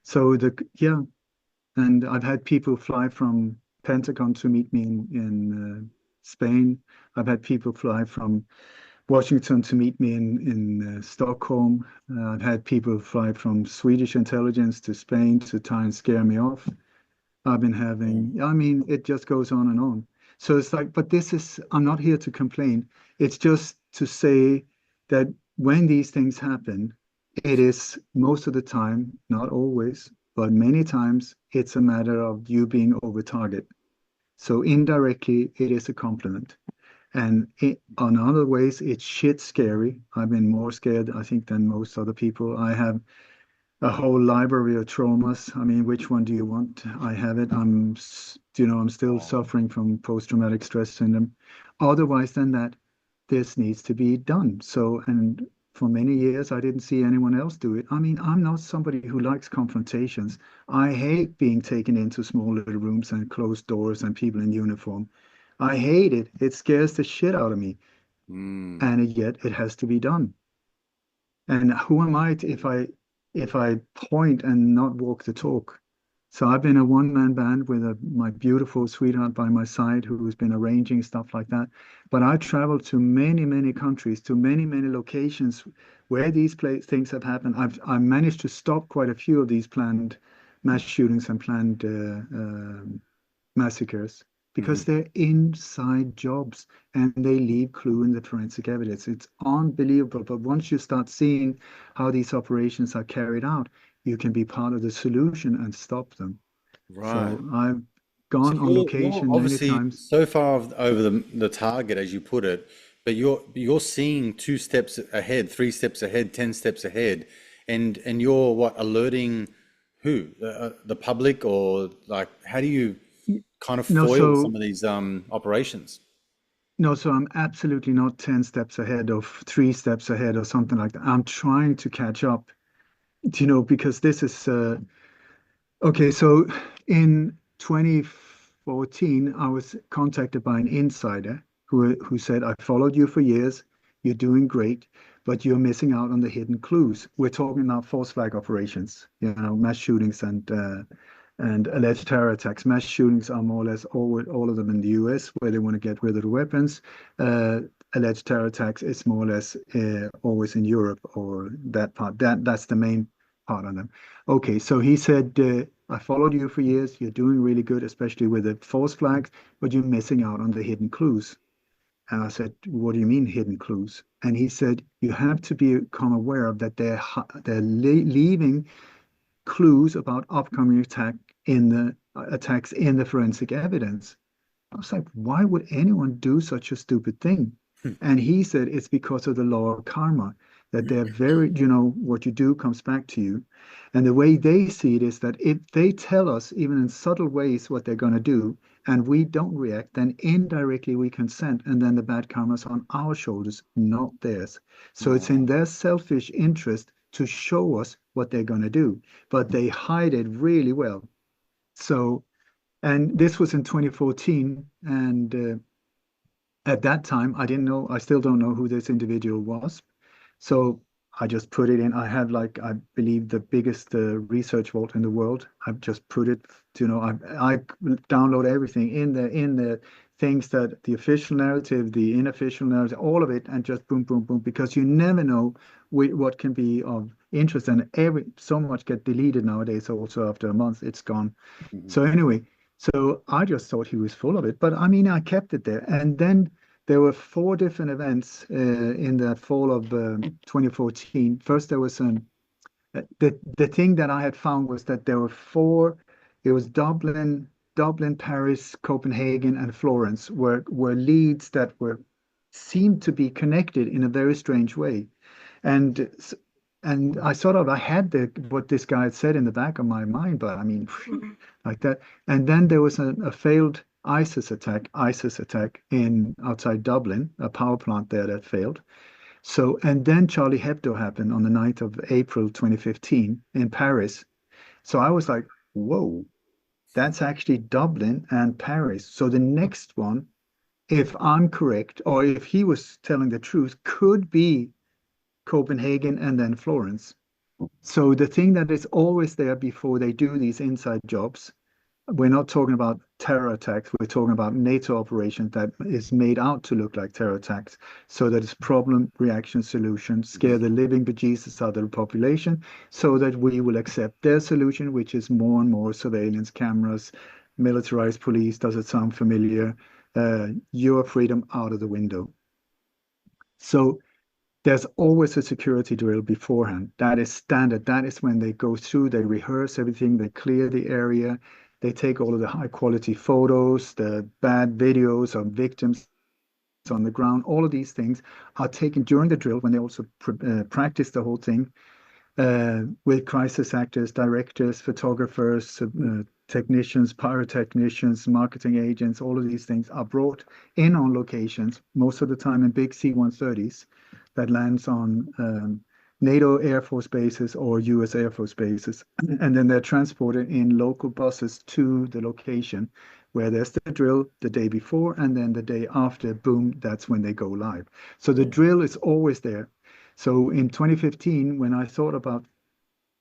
So yeah, and I've had people fly from Pentagon to meet me in Spain. I've had people fly from Washington to meet me in Stockholm. I've had people fly from Swedish intelligence to Spain to try and scare me off. I've been having, I mean, it just goes on and on. So it's like, but I'm not here to complain. It's just to say that when these things happen, it is most of the time, not always, but many times, it's a matter of you being over target. So indirectly, it is a compliment. And on other ways, it's shit scary. I've been more scared, I think, than most other people. I have a whole library of traumas. I mean, which one do you want? I have it. I'm still suffering from post-traumatic stress syndrome. Otherwise than that, this needs to be done. So, and for many years, I didn't see anyone else do it. I mean, I'm not somebody who likes confrontations. I hate being taken into small little rooms and closed doors and people in uniform. I hate it. It scares the shit out of me. Mm, And yet it has to be done. And who am I if I point and not walk the talk? So I've been a one-man band with my beautiful sweetheart by my side who's been arranging stuff like that. But I traveled to many, many countries, to many, many locations where these things have happened. I managed to stop quite a few of these planned mass shootings and planned massacres mhm. because they're inside jobs and they leave clue in the forensic evidence. It's unbelievable. But once you start seeing how these operations are carried out, you can be part of the solution and stop them. Right. So I've So gone on you're location many obviously times. so far over the target, as you put it, but you're seeing two steps ahead, three steps ahead, 10 steps ahead, and you're what, alerting who? The public, or like how do you kind of No, foil some so of these operations? no, so I'm absolutely not 10 steps ahead or 3 steps ahead or something like that. I'm trying to catch up, because this is okay, so in 2014, I was contacted by an insider who said, I followed you for years. You're doing great, but you're missing out on the hidden clues. We're talking about false flag operations, mass shootings and alleged terror attacks. Mass shootings are more or less all of them in the US where they want to get rid of the weapons. Uh, Alleged terror attacks is more or less always in Europe or that part. That's the main part on them. Okay, so he said, I followed you for years. You're doing really good, especially with the false flags, but you're missing out on the hidden clues. And I said, what do you mean hidden clues? And he said, you have to become aware of that they're leaving clues about upcoming attacks in the forensic evidence. I was like, why would anyone do such a stupid thing? And he said it's because of the law of karma, that they're very, what you do comes back to you. And the way they see it is that if they tell us, even in subtle ways, what they're going to do, and we don't react, then indirectly we consent, and then the bad karma's on our shoulders, not theirs. So it's in Oh, their selfish interest to show us what they're going to do, but they hide it really well. So, and this was in 2014, and at that time, I didn't know, I still don't know who this individual was. So I just put it in. I have, like, I believe the biggest research vault in the world. I've just put it, I download everything in the things that the official narrative, the unofficial narrative, all of it, and just boom, boom, boom, because you never know what can be of interest. And so much get deleted nowadays. Also after a month, it's gone. mhm. So anyway, so I just thought he was full of it. But I mean, I kept it there. And then there were four different events in the fall of 2014. First, there was the thing that I had found was that there were four. It was Dublin, Paris, Copenhagen, and Florence were leads that were seemed to be connected in a very strange way. And and I had what this guy had said in the back of my mind, but I mean, like that. And then there was a failed ISIS attack in outside Dublin, a power plant there that failed. So, and then Charlie Hebdo happened on the 9th of April 2015 in Paris. So I was like, whoa, that's actually Dublin and Paris. So the next one, if I'm correct, or if he was telling the truth, could be Copenhagen and then Florence. So the thing that is always there before they do these inside jobs, we're not talking about terror attacks. We're talking about NATO operations that is made out to look like terror attacks. So that it's problem, reaction, solution, scare the living bejesus out of the population so that we will accept their solution, which is more and more surveillance cameras, militarized police. Does it sound familiar? Your freedom out of the window. So there's always a security drill beforehand. That is standard. That is when they go through, they rehearse everything, they clear the area, they take all of the high quality photos, the bad videos of victims on the ground. All of these things are taken during the drill when they also practice the whole thing with crisis actors, directors, photographers, technicians, pyrotechnicians, marketing agents. All of these things are brought in on locations, most of the time in big C-130s that lands on NATO Air Force bases or US Air Force bases. And then they're transported in local buses to the location where there's the drill the day before, and then the day after, boom, that's when they go live. So the drill is always there. So in 2015, when I thought about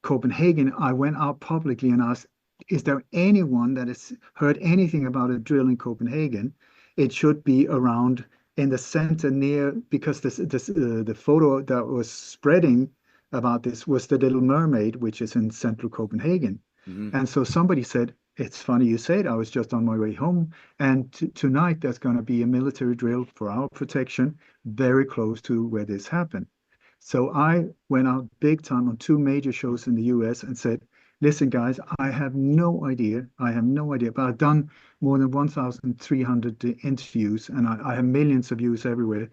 Copenhagen, I went out publicly and asked, is there anyone that has heard anything about a drill in Copenhagen? It should be around in the center near, because the photo that was spreading about this was the Little Mermaid, which is in central Copenhagen. Hmm. And so somebody said, it's funny you say it. I was just on my way home. And tonight there's going to be a military drill for our protection very close to where this happened. So I went out big time on two major shows in the US and said, listen, guys, I have no idea. I have no idea. But I've done more than 1,300 interviews and I have millions of views everywhere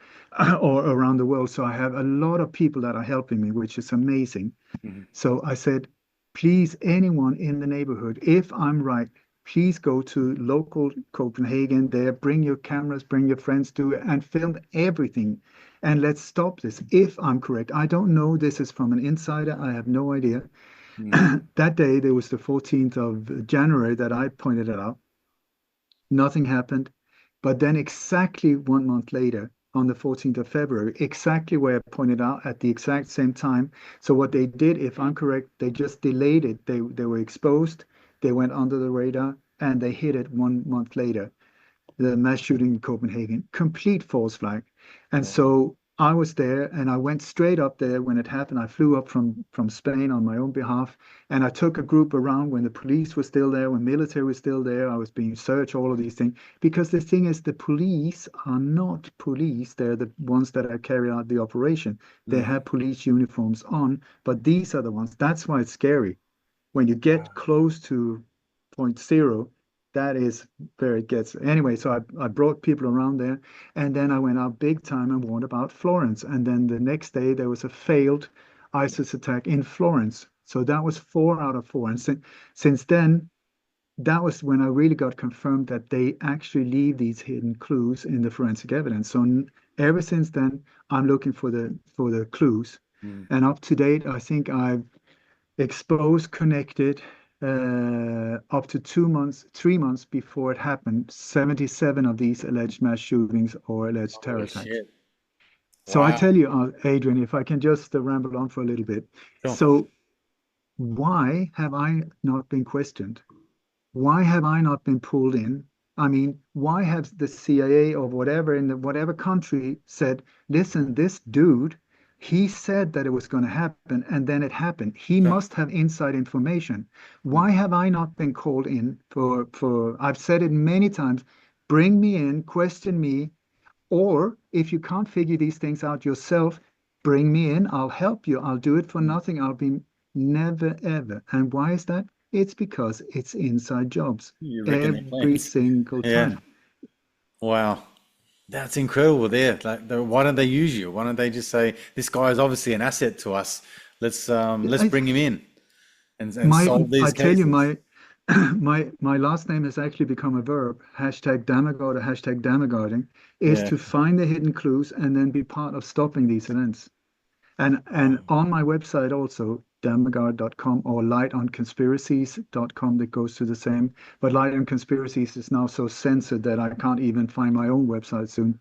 or around the world. So I have a lot of people that are helping me, which is amazing. Hmm. So I said, please, anyone in the neighborhood, if I'm right, please go to local Copenhagen there, bring your cameras, bring your friends to it, and film everything. And let's stop this. If I'm correct, I don't know. This is from an insider. I have no idea. Hmm. That day, there was the 14th of January that I pointed it out. Nothing happened. But then exactly 1 month later, on the 14th of February, exactly where I pointed out at the exact same time. So what they did, if I'm correct, they just delayed it. They were exposed, they went under the radar, and they hit it 1 month later. The mass shooting in Copenhagen, complete false flag. And Wow. so I was there and I went straight up there when it happened. I flew up from Spain on my own behalf and I took a group around when the police was still there, when military was still there. I was being searched, all of these things. Because the thing is, the police are not police. They're the ones that are carry out the operation. They Hmm. have police uniforms on, but these are the ones. That's why it's scary when you get close to point zero, that is where it gets. Anyway, so I brought people around there, and then I went out big time and warned about Florence. And then the next day, there was a failed ISIS attack in Florence. So that was 4 out of 4. And since then, that was when I really got confirmed that they actually leave these hidden clues in the forensic evidence. So ever since then, I'm looking for the clues. Hmm. And up to date, I think I've exposed, connected, up to 2 months, 3 months before it happened, 77 of these alleged mass shootings or alleged terror Holy attacks. shit. So I Wow. tell you, Adrian, if I can just ramble on for a little bit. Sure. So why have I not been questioned? Why have I not been pulled in? I mean, why have the CIA or whatever in whatever country said, listen, this dude, he said that it was going to happen and then it happened. He Sure. must have inside information. Why have I not been called in I've said it many times, bring me in, question me, or if you can't figure these things out yourself, bring me in, I'll help you. I'll do it for Mm. nothing. I'll be never ever. And why is that? It's because it's inside jobs You reckon their every plans? single Yeah. time. Wow. That's incredible there. Like, why don't they use you? Why don't they just say, this guy is obviously an asset to us. Let's I bring him in and solve I these tell you, cases. my my last name has actually become a verb. Hashtag Dammegard or hashtag Dammegarding is Yeah. to find the hidden clues and then be part of stopping these events. And Wow. on my website also, dammegard.com or lightonconspiracies.com, that goes to the same. But Light on Conspiracies is now so censored that I can't even find my own website soon.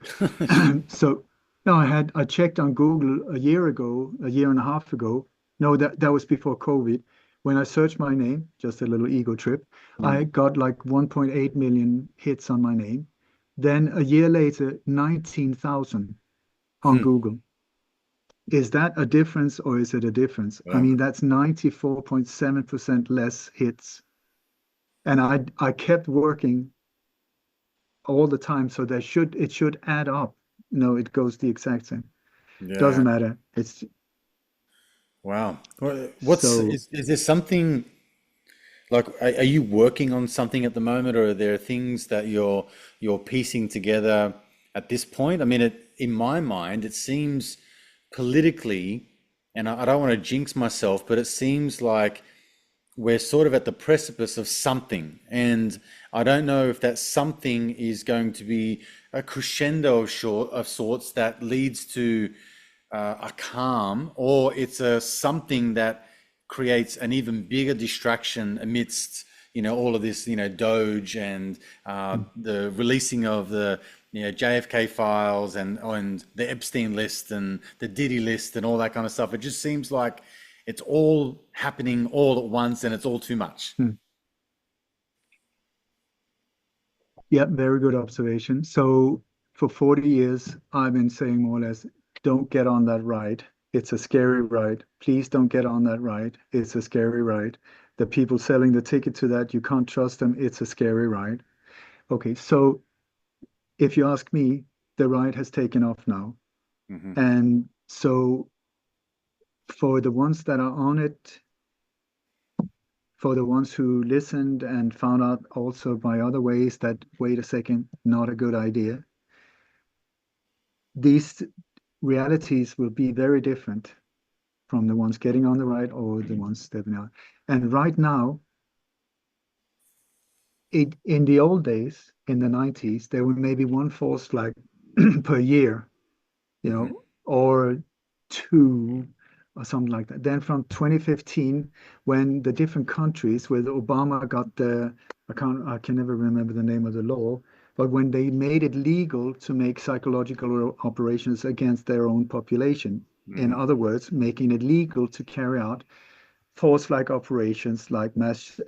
So no, I checked on Google a year ago, a year and a half ago. No, that was before COVID. When I searched my name, just a little ego trip, I Mm. got like 1.8 million hits on my name. Then a year later, 19,000 on Hmm. Google. Is that a difference or is it a difference? I Wow. mean, that's 94.7% less hits. And I kept working all the time, so it should add up. No, it goes the exact same. Yeah. Doesn't matter. It's Wow. so Is there something like, are you working on something at the moment, or are there things that you're piecing together at this point? I mean, in my mind, it seems politically, and I don't want to jinx myself, but it seems like we're sort of at the precipice of something. And I don't know if that something is going to be a crescendo of sorts that leads to a calm, or it's a something that creates an even bigger distraction amidst, all of this, Doge and the releasing of the, JFK files and the Epstein list and the Diddy list and all that kind of stuff. It just seems like it's all happening all at once and it's all too much. Hmm. Yeah, very good observation. So for 40 years, I've been saying more or less, don't get on that ride. It's a scary ride. Please don't get on that ride. It's a scary ride. The people selling the ticket to that, you can't trust them. It's a scary ride. Okay, so if you ask me, the ride has taken off now. Hmm. And so for the ones that are on it, for the ones who listened and found out also by other ways that, wait a second, not a good idea, these realities will be very different from the ones getting on the ride or the ones stepping out. And right now, in the old days, in the 90s, there were maybe one false flag per year, Hmm. or two or something like that. Then from 2015, when the different countries, where Obama got I can never remember the name of the law, but when they made it legal to make psychological operations against their own population, in Hmm. other words, making it legal to carry out false flag operations like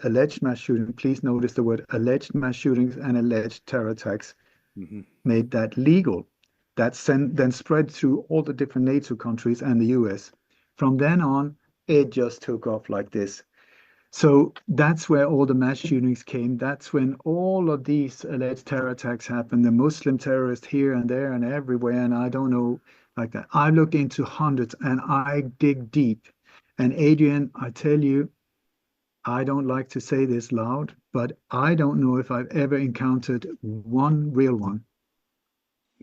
alleged mass shooting. Please notice the word alleged mass shootings and alleged terror attacks, Hmm. made that legal. Then spread through all the different NATO countries and the US. From then on, it just took off like this. So that's where all the mass shootings came. That's when all of these alleged terror attacks happened. The Muslim terrorists here and there and everywhere, and I don't know, like that. I looked into hundreds and I dig deep. And Adrian, I tell you, I don't like to say this loud, but I don't know if I've ever encountered one real one.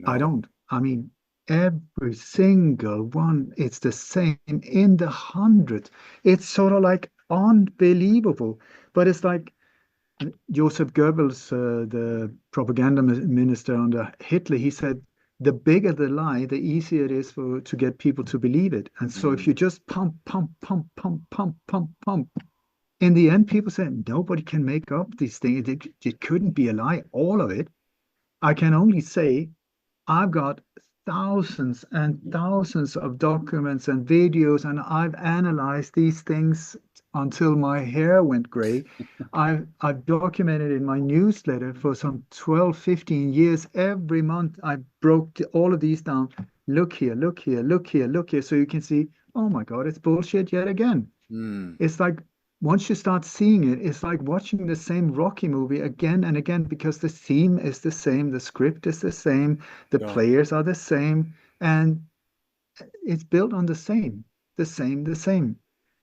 I No. don't. I mean, every single one, it's the same in the hundreds. It's sort of like unbelievable. But it's like Joseph Goebbels, the propaganda minister under Hitler, he said, the bigger the lie, the easier it is for to get people to believe it. And so if Mm. you just pump, pump, pump, pump, pump, pump, pump, in the end, people say nobody can make up these things. It couldn't be a lie, all of it. I can only say I've got thousands and thousands of documents and videos, and I've analyzed these things until my hair went gray. I've documented in my newsletter for some 12, 15 years. Every month I broke all of these down. Look here, look here, look here, look here. So you can see, oh my God, it's bullshit yet again. Mm. It's like once you start seeing it, it's like watching the same Rocky movie again and again because the theme is the same, the script is the same, the Yeah. players are the same, and it's built on the same.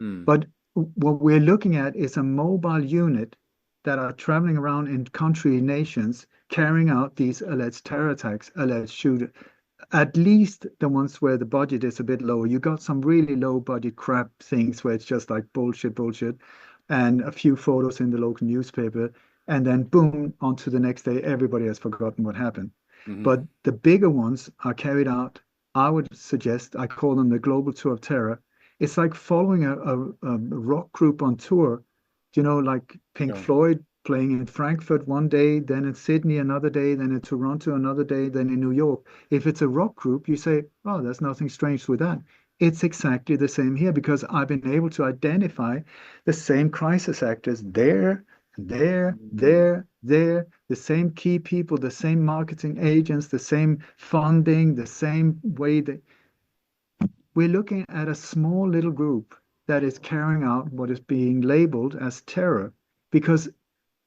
Mm. But what we're looking at is a mobile unit that are traveling around in country nations carrying out these alleged terror attacks, alleged shoot, at least the ones where the budget is a bit lower. You got some really low budget crap things where it's just like bullshit, bullshit, and a few photos in the local newspaper, and then boom, on to the next day, everybody has forgotten what happened. Hmm. But the bigger ones are carried out, I would suggest, I call them the global tour of terror. It's like following a rock group on tour, like Pink Yeah. Floyd playing in Frankfurt one day, then in Sydney another day, then in Toronto another day, then in New York. If it's a rock group, you say, oh, there's nothing strange with that. It's exactly the same here because I've been able to identify the same crisis actors there, Mm. there, the same key people, the same marketing agents, the same funding, the same way that we're looking at a small little group that is carrying out what is being labeled as terror because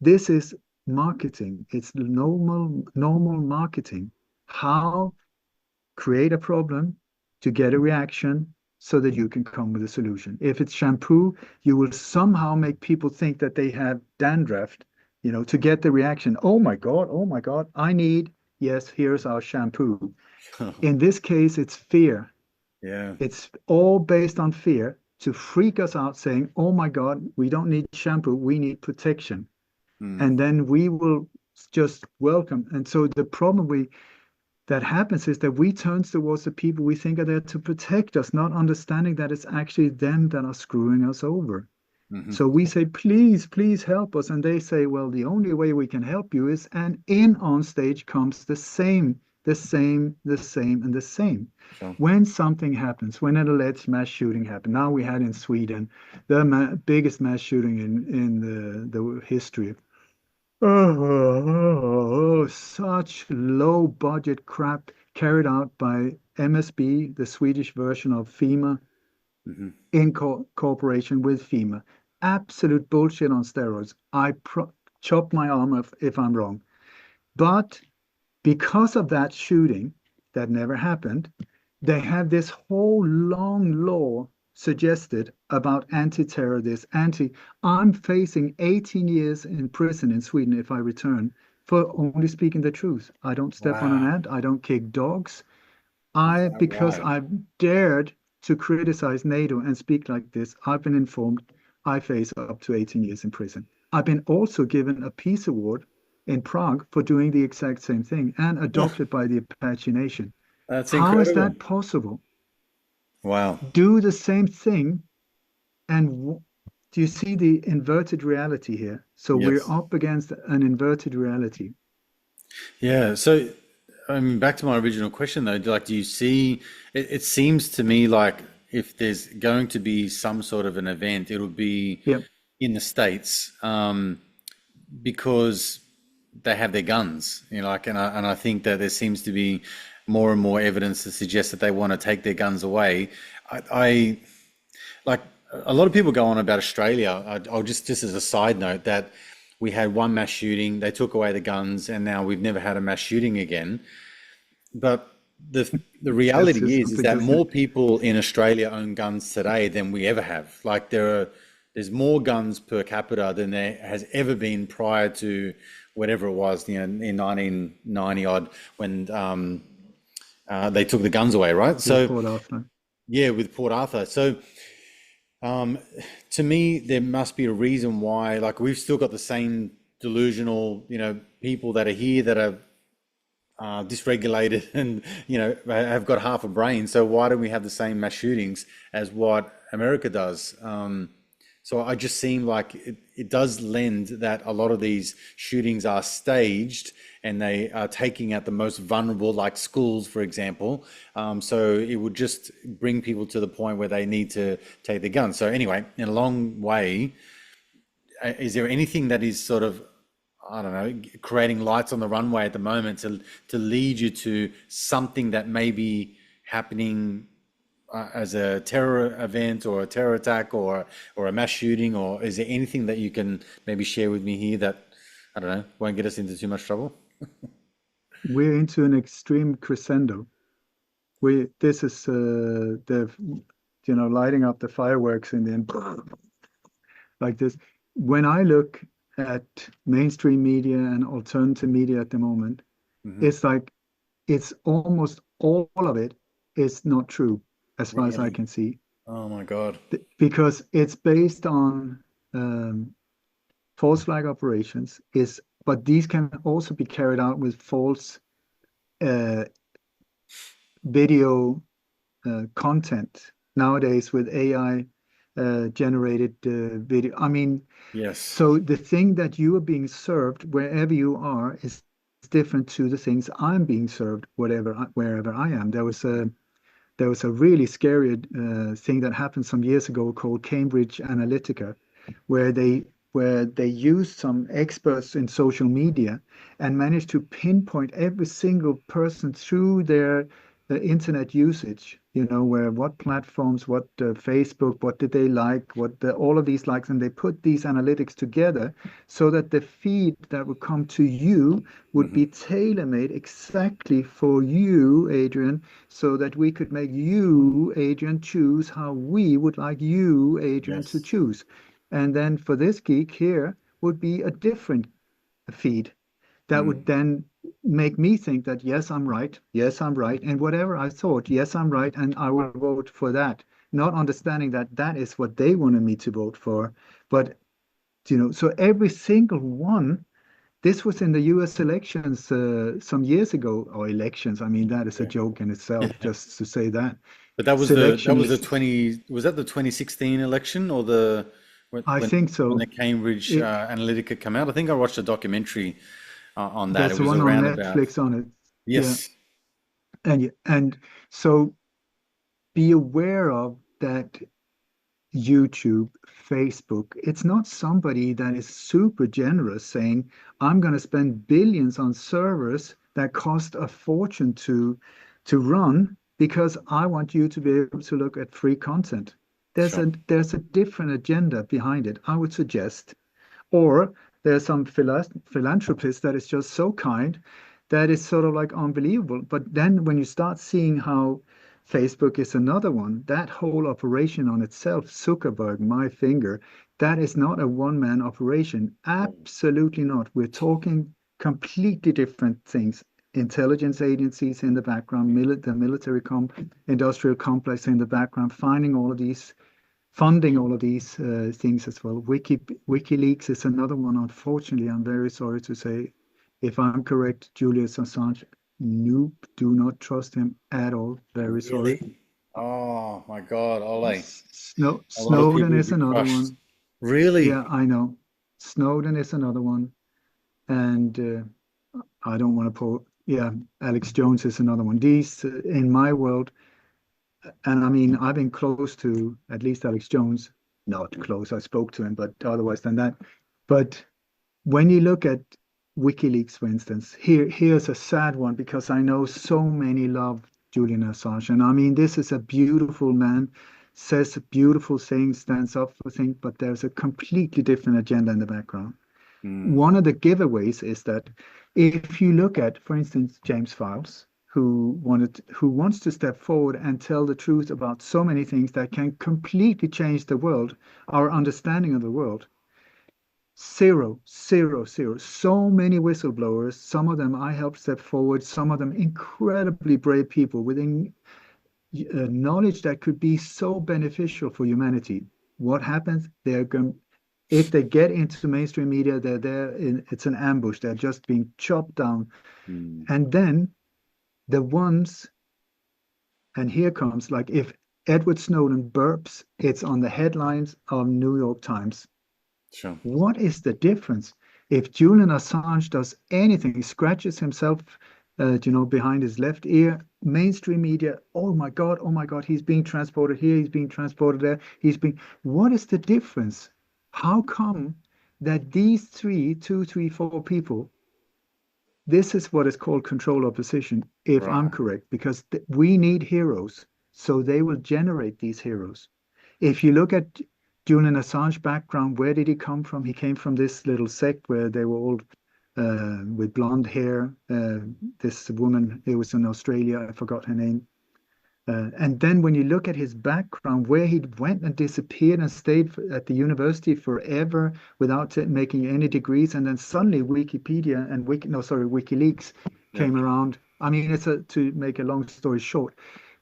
this is marketing. It's normal marketing. How create a problem to get a reaction so that you can come with a solution. If it's shampoo, you will somehow make people think that they have dandruff, to get the reaction. Oh my God, I need yes, here's our shampoo. In this case, it's fear. Yeah. It's all based on fear to freak us out, saying, oh my God, we don't need shampoo, we need protection. Mm. And then we will just welcome. And so the problem that happens is that we turn towards the people we think are there to protect us, not understanding that it's actually them that are screwing us over. Hmm. So we say, please, please help us. And they say, well, the only way we can help you is, and in on stage comes the same, the same, the same, and the same. Sure. When something happens, when an alleged mass shooting happened, now we had in Sweden the biggest mass shooting in the history. Oh, such low budget crap carried out by MSB, the Swedish version of FEMA, Hmm. in cooperation with FEMA. Absolute bullshit on steroids. Chop my arm if I'm wrong. But because of that shooting that never happened, they have this whole long law suggested about anti-terror this, anti. I'm facing 18 years in prison in Sweden if I return for only speaking the truth. I don't step on an Wow. ant. I don't kick dogs. Is that Because right? I've dared to criticize NATO and speak like this, I've been informed I face up to 18 years in prison. I've been also given a peace award in Prague for doing the exact same thing and adopted by the Apache Nation. That's How is incredible. that possible? Wow. Do the same thing, and do you see the inverted reality here? So we're Yes. up against an inverted reality. Yeah. So, I mean, back to my original question though, like, do you see, it seems to me like if there's going to be some sort of an event, it'll be Yep. in the States, because they have their guns, like, and I think that there seems to be more and more evidence to suggest that they want to take their guns away. I like a lot of people go on about Australia. I'll just as a side note that we had one mass shooting, they took away the guns, and now we've never had a mass shooting again. But the That's reality just is something that more different. people in Australia own guns today than we ever have. Like there's more guns per capita than there has ever been prior to whatever it was, in 1990 odd when they took the guns away, right? With So Port Arthur. yeah, with Port Arthur. So um, to me, there must be a reason why. Like we've still got the same delusional, people that are here that are dysregulated and have got half a brain. So why don't we have the same mass shootings as what America does? So I just seem like it does lend that a lot of these shootings are staged and they are taking out the most vulnerable, like schools, for example. So it would just bring people to the point where they need to take the gun. So anyway, in a long way, is there anything that is sort of, I don't know, creating lights on the runway at the moment to lead you to something that may be happening as a terror event or a terror attack or a mass shooting, or is there anything that you can maybe share with me here that, I don't know, won't get us into too much trouble? We're into an extreme crescendo. This is the lighting up the fireworks in the end like this. When I look at mainstream media and alternative media at the moment, Hmm. it's like it's almost all of it is not true as far as I Really? can see, Oh my God. because it's based on um, false flag operations. Is But these can also be carried out with false uh, video content nowadays with AI generated video. I mean, Yes. so the thing that you are being served wherever you are is different to the things I'm being served wherever I am. There was a really scary thing that happened some years ago called Cambridge Analytica, where they used some experts in social media and managed to pinpoint every single person through their internet usage. Where what platforms, what Facebook, what did they like, all of these likes, and they put these analytics together so that the feed that would come to you would Hmm. be tailor-made exactly for you, Adrian, so that we could make you, Adrian, choose how we would like you, Adrian, to Yes. choose. And then for this geek here would be a different feed that would Mm. then make me think that yes, I'm right, and whatever I thought, yes, I'm right, and I will vote for that, not understanding that that is what they wanted me to vote for. But so every single one. This was in the US elections some years ago, or elections. I mean, that is a joke in itself, just to say that. But that was Selection the is, 20, was that the 2016 election, or the I when think the so. Cambridge It, Analytica came out? I think I watched a documentary on that. It there's was one on around about, Netflix on it. Yeah. yes, And so be aware of that YouTube, Facebook, it's not somebody that is super generous saying, I'm going to spend billions on servers that cost a fortune to run because I want you to be able to look at free content. sure. There's a different agenda behind it, I would suggest. Or there's some philanthropist that is just so kind that is sort of like unbelievable. But then when you start seeing how Facebook is another one, that whole operation on itself, Zuckerberg, my finger, that is not a one-man operation. Absolutely not. We're talking completely different things. Intelligence agencies in the background, the military industrial complex in the background, finding all of these funding all of these things as well. WikiLeaks is another one. Unfortunately, I'm very sorry to say, if I'm correct, Julius Assange, nope, do not trust him at all. Very sorry. Really? Oh my God, Ole. A lot of Snowden people would is be another crushed. one. Really? Yeah, I know. Snowden is another one. And I don't want to put, yeah, Alex Jones is another one. These, in my world, and I mean, I've been close to at least Alex Jones, not close, I spoke to him, but otherwise than that. But when you look at WikiLeaks, for instance, here's a sad one because I know so many love Julian Assange. And I mean, this is a beautiful man, says beautiful things, stands up for things, but there's a completely different agenda in the background. Mm, One of the giveaways is that if you look at, for instance, James Files, who wants to step forward and tell the truth about so many things that can completely change the world, our understanding of the world. Zero, zero, zero. So many whistleblowers. Some of them I helped step forward. Some of them incredibly brave people with knowledge that could be so beneficial for humanity. What happens? They're going, if they get into mainstream media, they're there. It's an ambush. They're just being chopped down. mm, And then the ones, and here comes like if Edward Snowden burps, it's on the headlines of New York Times. sure. What is the difference? If Julian Assange does anything, scratches himself, behind his left ear, mainstream media, oh my God, he's being transported here, he's being transported there, he's being. What is the difference? How come that these two, three, four people, this is what is called control opposition, if I'm Right. correct, because we need heroes, so they will generate these heroes. If you look at Julian Assange background, where did he come from? He came from this little sect where they were all with blonde hair. This woman, it was in Australia, I forgot her name. And then when you look at his background, where he went and disappeared and stayed at the university forever without making any degrees, and then suddenly Wikipedia and WikiLeaks Yep. came around. I mean, to make a long story short,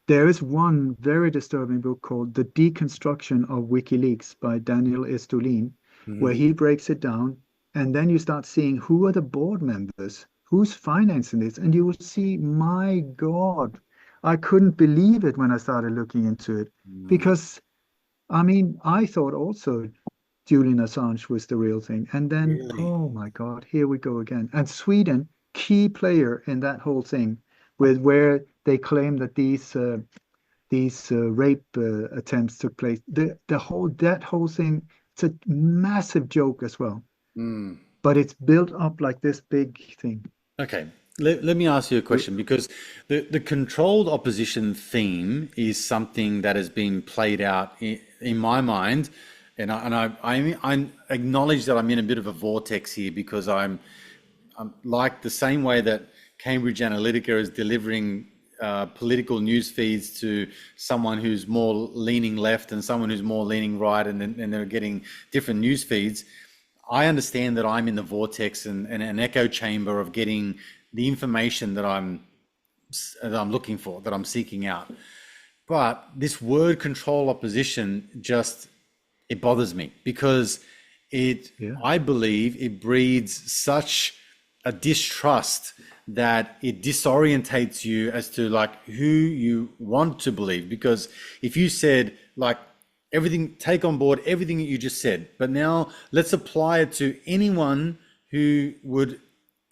there is one very disturbing book called The Deconstruction of WikiLeaks by Daniel Estulin, where Hmm. he breaks it down. And then you start seeing who are the board members, who's financing this, and you will see, my God, I couldn't believe it when I started looking into it. Mm, Because, I mean, I thought also Julian Assange was the real thing. And then, really? oh my God, here we go again. And Sweden, key player in that whole thing, with where they claim that these rape attempts took place. That whole thing, it's a massive joke as well. Mm. But it's built up like this big thing. Okay. Let me ask you a question, because the controlled opposition theme is something that has been played out in my mind. I acknowledge that I'm in a bit of a vortex here, because I'm like the same way that Cambridge Analytica is delivering political news feeds to someone who's more leaning left and someone who's more leaning right, and they're getting different news feeds. I understand that I'm in the vortex and an echo chamber of getting the information that I'm looking for, that I'm seeking out. But this word control opposition just, it bothers me because it, Yeah. I believe it breeds such a distrust that it disorientates you as to like who you want to believe. Because if you said like everything, take on board everything that you just said, but now let's apply it to anyone who would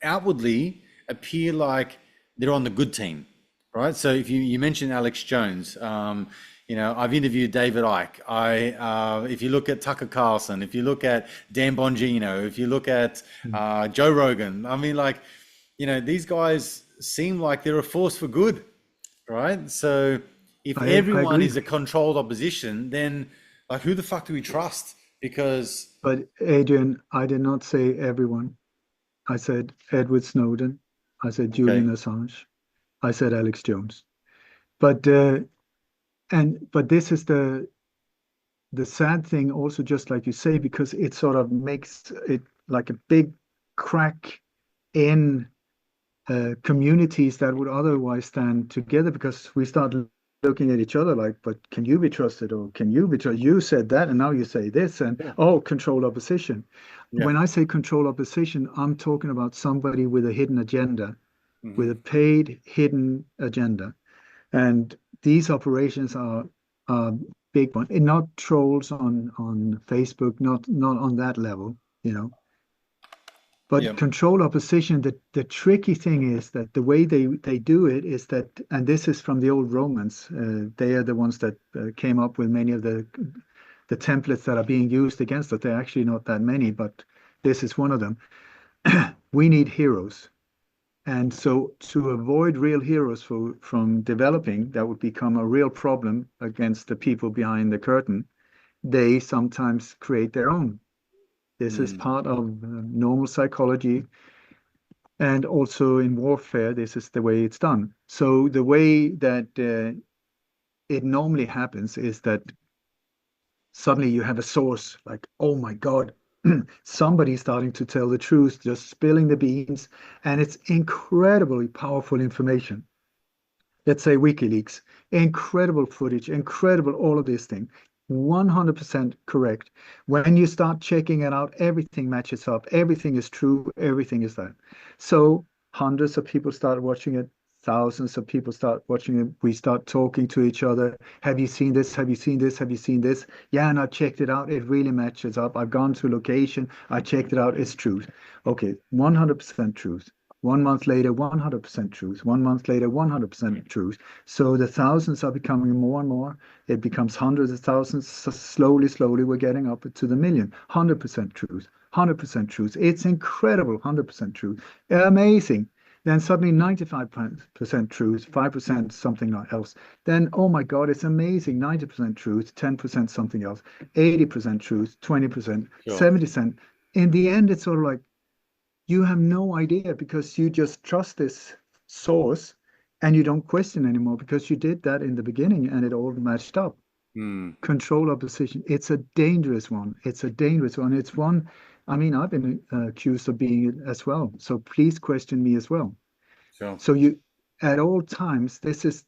outwardly appear like they're on the good team, right? So if you mentioned Alex Jones, I've interviewed David Icke. If you look at Tucker Carlson, if you look at Dan Bongino, if you look at Mm. Joe Rogan, I mean, like, these guys seem like they're a force for good, right? So if I everyone agree. is a controlled opposition, then like who the fuck do we trust? Because But Adrian, I did not say everyone. I said Edward Snowden. I said Julian okay, Assange. I said Alex Jones. But but this is the sad thing also, just like you say, because it sort of makes it like a big crack in communities that would otherwise stand together, because we start looking at each other like, but can you be trusted, or can you be trusted? You said that and now you say this, and yeah, oh, control opposition. yeah, When I say control opposition, I'm talking about somebody with a hidden agenda, with hmm, a paid hidden agenda. And these operations are big one, and not trolls on Facebook, not on that level, you know. yeah, But control opposition, the tricky thing is that the way they do it is that, and this is from the old Romans, they are the ones that came up with many of the templates that are being used against us. They're actually not that many, but this is one of them. We need heroes. And so to avoid real heroes from developing, that would become a real problem against the people behind the curtain. They sometimes create their own. This is mm, part of normal psychology. And also in warfare, this is the way it's done. So the way that it normally happens is that suddenly you have a source like, oh my God, somebody's starting to tell the truth, just spilling the beans, and it's incredibly powerful information. Let's say WikiLeaks, incredible footage, incredible all of this thing, 100% correct. When you start checking it out, everything matches up, everything is true, everything is that. So hundreds of people start watching it, thousands of people start watching it. We start talking to each other. Have you seen this? Have you seen this? Have you seen this? Yeah, and I checked it out. It really matches up. I've gone to location. I checked it out. It's truth. Okay, 100% truth. 1 month later, 100% truth. 1 month later, 100% truth. So the thousands are becoming more and more. It becomes hundreds of thousands. So slowly, slowly, we're getting up to the million. 100% truth. 100% truth. It's incredible. 100% truth. Amazing. Then suddenly 95% truth, 5% something else. Then, oh my God, it's amazing. 90% truth, 10% something else, 80% truth, 20%, sure, 70%. In the end, it's sort of like, you have no idea because you just trust this source and you don't question anymore because you did that in the beginning and it all matched up. mm, Control opposition, it's a dangerous one. It's a dangerous one. It's one, I mean, I've been accused of being it as well. So please question me as well. sure, So you, at all times, this is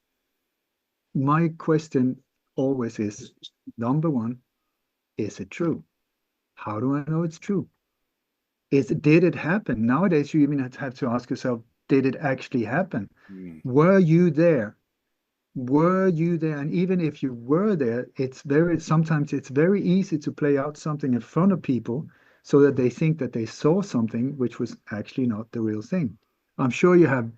my question always is number one, is it true? How do I know it's true? Did it happen? Nowadays, you even have to ask yourself, did it actually happen? mm, Were you there? Were you there? And even if you were there, sometimes it's very easy to play out something in front of people so that they think that they saw something which was actually not the real thing. I'm sure you have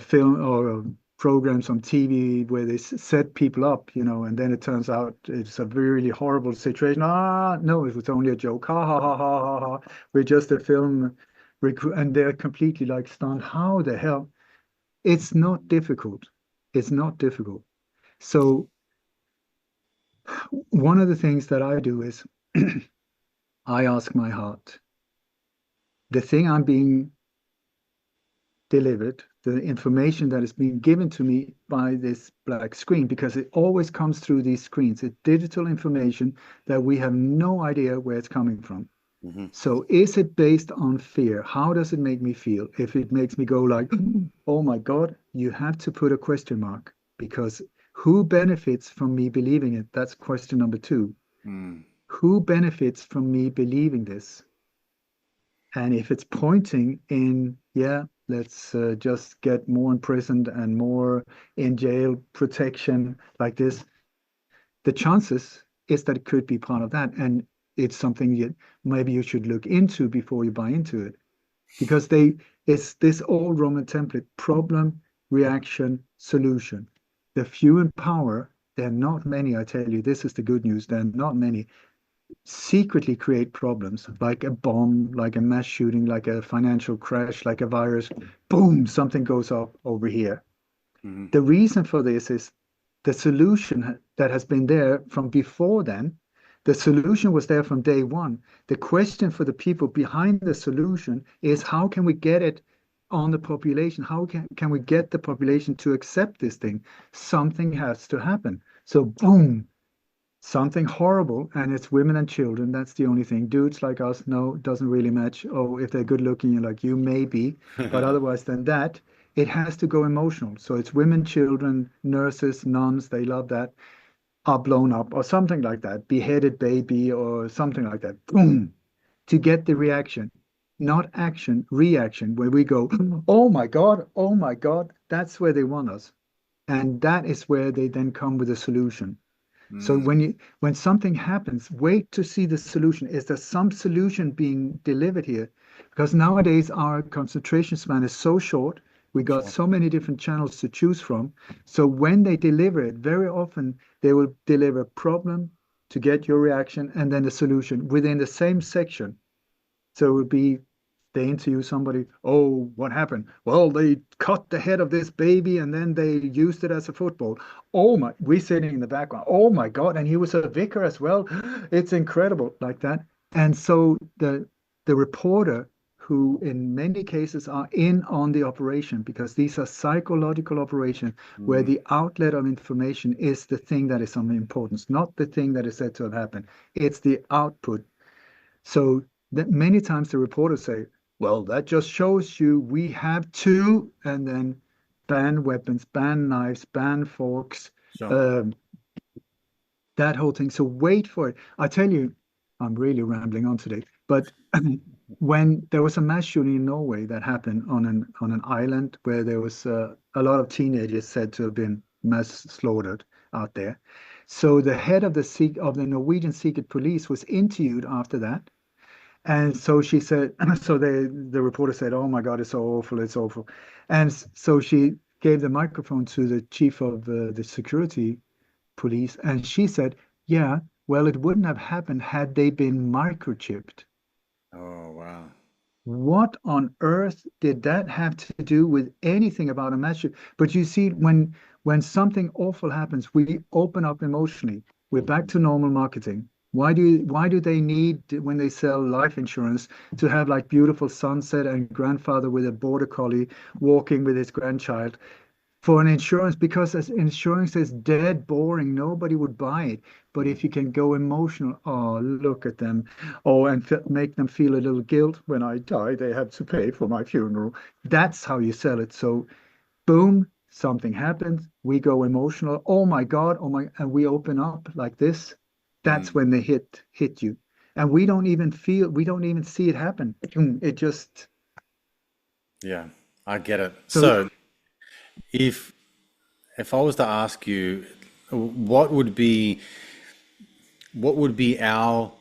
film or programs on TV where they set people up, and then it turns out it's a really horrible situation. Ah, no, it was only a joke. Ha ha ha ha ha ha. We're just a film recruit, and they're completely like stunned. How the hell? It's not difficult. It's not difficult. So one of the things that I do is I ask my heart, the thing I'm being delivered, the information that is being given to me by this black screen, because it always comes through these screens. It's digital information that we have no idea where it's coming from. So is it based on fear? How does it make me feel? If it makes me go like, oh my God, you have to put a question mark, because who benefits from me believing it? That's question number two. Mm. Who benefits from me believing this? And if it's pointing in, yeah, let's just get more imprisoned and more in jail protection like this, the chances is that it could be part of that. And it's something you maybe you should look into before you buy into it. Because it's this old Roman template: problem, reaction, solution. The few in power, there are not many, I tell you, this is the good news. There are not many secretly create problems, like a bomb, like a mass shooting, like a financial crash, like a virus. Boom, something goes up over here. Mm. The reason for this is the solution that has been there from before then. The solution was there from day one. The question for the people behind the solution is, how can we get it on the population? How can we get the population to accept this thing? Something has to happen. So boom, something horrible, and it's women and children. That's the only thing. Dudes like us, no, doesn't really match. Oh, if they're good looking like you, maybe, but otherwise than that, it has to go emotional. So it's women, children, nurses, nuns, they love that, are blown up or something like that, beheaded baby or something like that. Boom, to get the reaction, not action, reaction, where we go, oh my God, oh my God. That's where they want us. And that is where they then come with a solution. So Mm. when something happens, wait to see the solution. Is there some solution being delivered here? Because nowadays our concentration span is so short. We got Sure. so many different channels to choose from. So when they deliver it, very often they will deliver a problem to get your reaction and then a solution within the same section. So it would be, they interview somebody. Oh, what happened? Well, they cut the head of this baby and then they used it as a football. Oh my, we're sitting in the background. Oh my God. And he was a vicar as well. It's incredible like that. And so the reporter, who in many cases are in on the operation, because these are psychological operations where Mm. the outlet of information is the thing that is of importance, not the thing that is said to have happened. It's the output. So that many times the reporters say, well, that just shows you we have to, and then ban weapons, ban knives, ban forks, Sure. um, that whole thing. So wait for it. I tell you, I'm really rambling on today, but when there was a mass shooting in Norway that happened on an island where there was a lot of teenagers said to have been mass slaughtered out there. So the head of of the Norwegian secret police was interviewed after that, and so she said, so the reporter said, "Oh my God, it's so awful, it's awful." And so she gave the microphone to the chief of the security police, and she said, "Yeah, well, it wouldn't have happened had they been microchipped." Oh, wow. What on earth did that have to do with anything about a match? But you see, when something awful happens, we open up emotionally. We're back to normal marketing. Why do they need, when they sell life insurance, to have like beautiful sunset and grandfather with a border collie walking with his grandchild? For an insurance, because as insurance is dead boring, nobody would buy it. But if you can go emotional, oh, look at them. Oh, and make them feel a little guilt. When I die, they have to pay for my funeral. That's how you sell it. So boom, something happens, we go emotional. Oh my God, oh my, and we open up like this. That's Mm. when they hit you. And we don't even see it happen. It just, Yeah, I get it. so So if if I was to ask you, what would be what would be our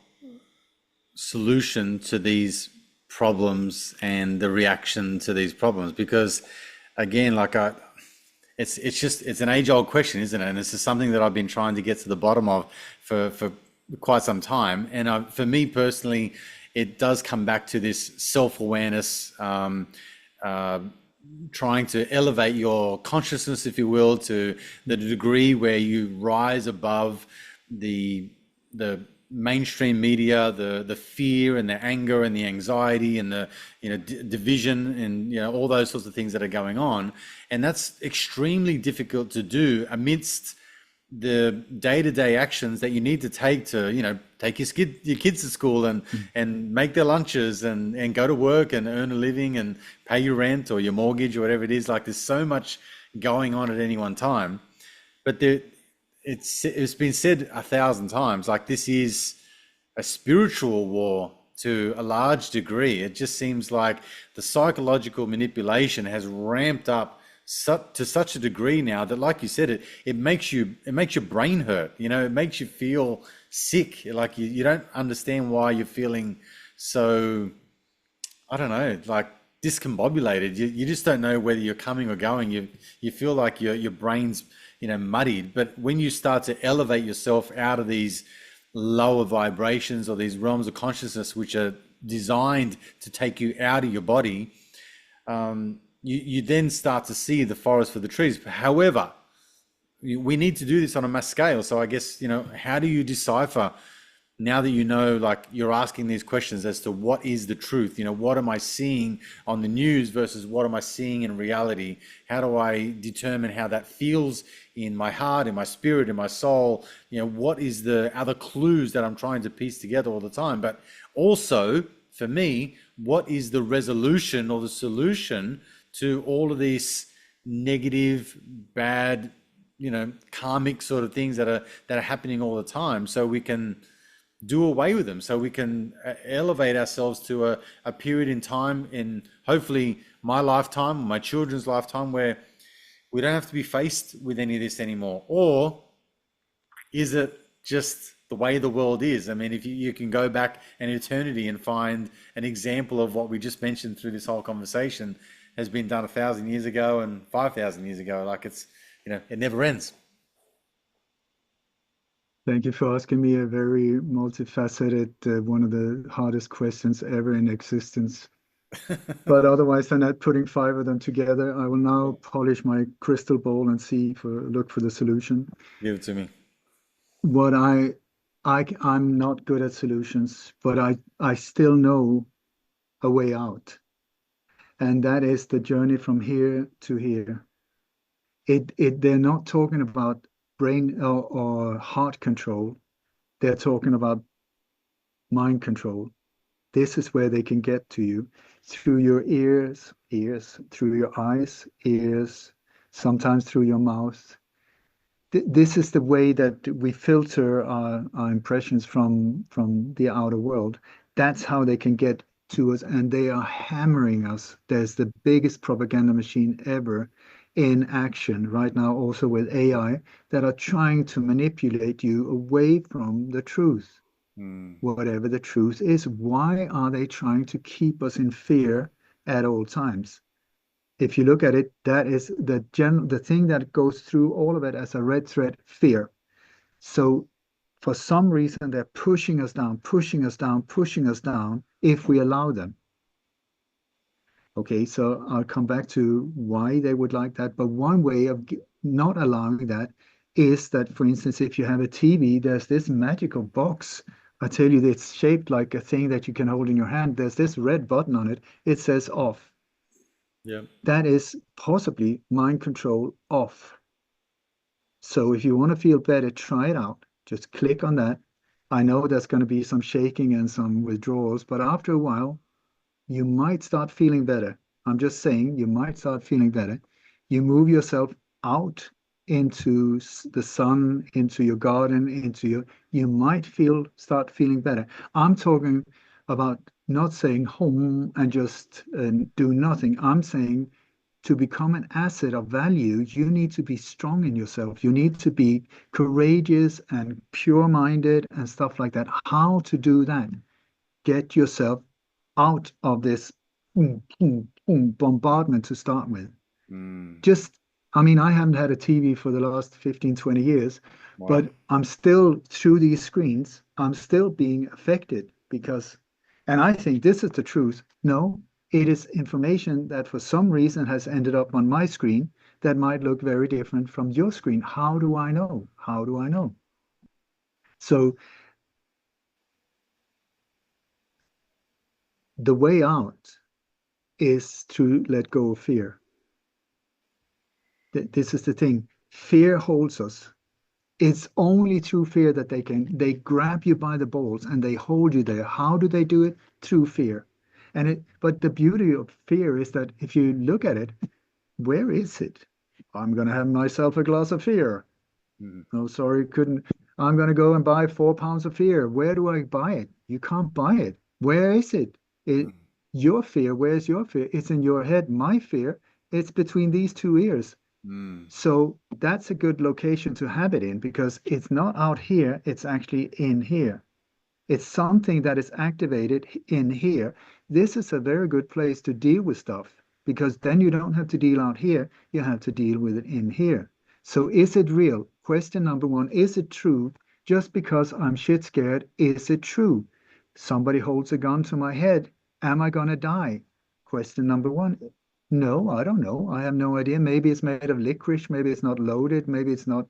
solution to these problems and the reaction to these problems? Because again, it's just it's an age-old question, isn't it? And this is something that I've been trying to get to the bottom of for quite some time. And for me personally, it does come back to this self-awareness, uh, trying to elevate your consciousness, if you will, to the degree where you rise above the mainstream media, the fear and the anger and the anxiety and the division and all those sorts of things that are going on, and that's extremely difficult to do amidst the day-to-day actions that you need to take to take your kids to school Mm. and make their lunches and go to work and earn a living and pay your rent or your mortgage or whatever it is. Like there's so much going on at any one time. But it's been said 1,000 times, like this is a spiritual war to a large degree. It just seems like the psychological manipulation has ramped up to such a degree now that, like you said, it makes your brain hurt. You know, it makes you feel sick. Like you don't understand why you're feeling so, I don't know, like discombobulated. You just don't know whether you're coming or going. You feel like your brain's, muddied. But when you start to elevate yourself out of these lower vibrations or these realms of consciousness which are designed to take you out of your body, you then start to see the forest for the trees. However, we need to do this on a mass scale. So I guess, how do you decipher now that like you're asking these questions as to what is the truth? What am I seeing on the news versus what am I seeing in reality? How do I determine how that feels in my heart, in my spirit, in my soul? What is the other clues that I'm trying to piece together all the time? But also, for me, what is the resolution or the solution to all of these negative, bad, karmic sort of things that are happening all the time, so we can do away with them, so we can elevate ourselves to a period in time, in hopefully my lifetime, my children's lifetime, where we don't have to be faced with any of this anymore? Or is it just the way the world is? I mean, if you can go back an eternity and find an example of what we just mentioned through this whole conversation has been done 1,000 years ago and 5,000 years ago, like it's, it never ends. Thank you for asking me a very multifaceted, one of the hardest questions ever in existence. But otherwise than that, putting five of them together, I will now polish my crystal ball and look for the solution. Give it to me. What I'm not good at solutions, but I still know a way out, and that is the journey from here to here. They're not talking about brain or heart control. They're talking about mind control. This is where they can get to you through your ears, through your eyes, ears, sometimes through your mouth. This is the way that we filter our impressions from the outer world. That's how they can get to us, and they are hammering us. There's the biggest propaganda machine ever in action right now, also with AI, that are trying to manipulate you away from the truth, Mm, whatever the truth is. Why are they trying to keep us in fear at all times? If you look at it, that is the thing that goes through all of it as a red thread: fear. So for some reason, they're pushing us down, pushing us down, pushing us down if we allow them. Okay, so I'll come back to why they would like that. But one way of not allowing that is that, for instance, if you have a TV, there's this magical box. I tell you, it's shaped like a thing that you can hold in your hand. There's this red button on it. It says off. yeah. That is possibly mind control off. So if you want to feel better, try it out. Just click on that. I know there's going to be some shaking and some withdrawals, but after a while, you might start feeling better. I'm just saying, you might start feeling better. You move yourself out into the sun, into your garden, you might start feeling better. I'm talking about not saying home and just do nothing. I'm saying to become an asset of value, you need to be strong in yourself. You need to be courageous and pure-minded and stuff like that. How to do that? Get yourself out of this boom, boom, boom bombardment to start with. Mm, Just, I mean, I haven't had a TV for the last 15, 20 years, wow. but I'm still through these screens, I'm still being affected because, and I think this is the truth. No, it is information that for some reason has ended up on my screen that might look very different from your screen. How do I know? How do I know? So the way out is to let go of fear. This is the thing. Fear holds us. It's only through fear that they grab you by the balls and they hold you there. How do they do it? Through fear. But the beauty of fear is that if you look at it, where is it? I'm gonna have myself a glass of fear. Mm, Oh, sorry, couldn't. I'm gonna go and buy 4 pounds of fear. Where do I buy it? You can't buy it. Where is it? mm, Your fear, where's your fear? It's in your head. My fear, it's between these two ears. mm, So that's a good location to have it in because it's not out here, it's actually in here. It's something that is activated in here. This is a very good place to deal with stuff because then you don't have to deal out here, you have to deal with it in here. So is it real? Question number one, is it true? Just because I'm shit scared, is it true? Somebody holds a gun to my head, am I gonna die? Question number one. No, I don't know. I have no idea. Maybe it's made of licorice. Maybe it's not loaded. Maybe it's not,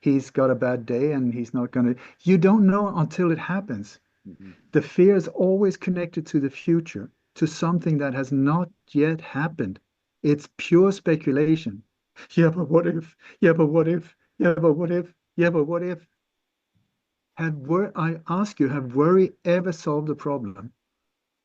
he's got a bad day and he's not gonna. You don't know until it happens. mhm. The fear is always connected to the future, to something that has not yet happened. It's pure speculation. Yeah, but what if? Yeah, but what if? Yeah, but what if? Yeah, but what if? I ask you, have worry ever solved the problem?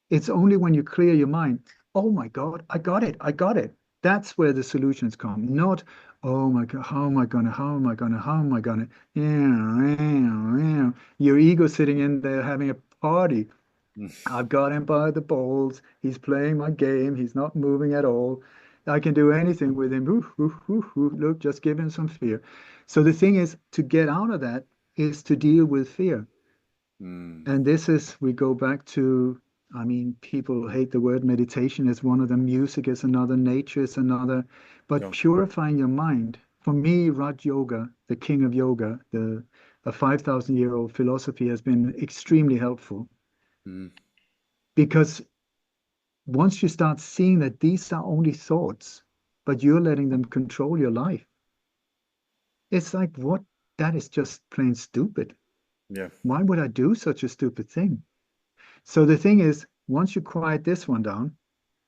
It's only when you clear your mind, oh my God, I got it, I got it. That's where the solutions come. Not, oh my God, how am I gonna, how am I gonna? Yeah, yeah, yeah. Your ego sitting in there having a party. I've got him by the balls. He's playing my game. He's not moving at all. I can do anything with him. Ooh, ooh, ooh, ooh. Look, just give him some fear. So the thing is, to get out of that is to deal with fear. Mm. And this is, we go back to, I mean, people hate the word meditation is one of them, music is another, nature is another, but Sure. purifying your mind. For me, Raj Yoga, the king of yoga, a 5,000-year-old philosophy has been extremely helpful Mm. because once you start seeing that these are only thoughts, but you're letting them control your life, it's like, what? That is just plain stupid. Yeah. Why would I do such a stupid thing? So the thing is, once you quiet this one down,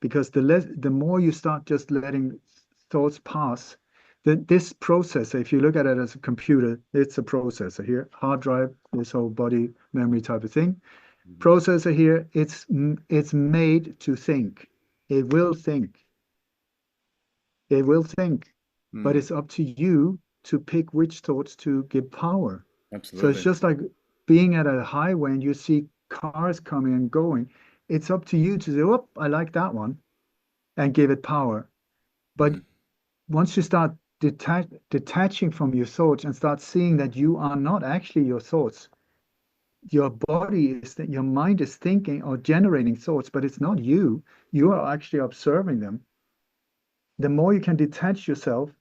because the more you start just letting thoughts pass, this processor, if you look at it as a computer, it's a processor here, hard drive, this whole body memory type of thing. Mhm. Processor here, it's made to think. It will think. It will think, but Mm. it's up to you to pick which thoughts to give power. So it's Absolutely. just like being at a highway and you see cars coming and going. It's up to you to say, oh, I like that one and give it power. But Mm. once you start detaching from your thoughts and start seeing that you are not actually your thoughts, your body is that your mind is thinking or generating thoughts, but it's not you. You are actually observing them. The more you can detach yourself,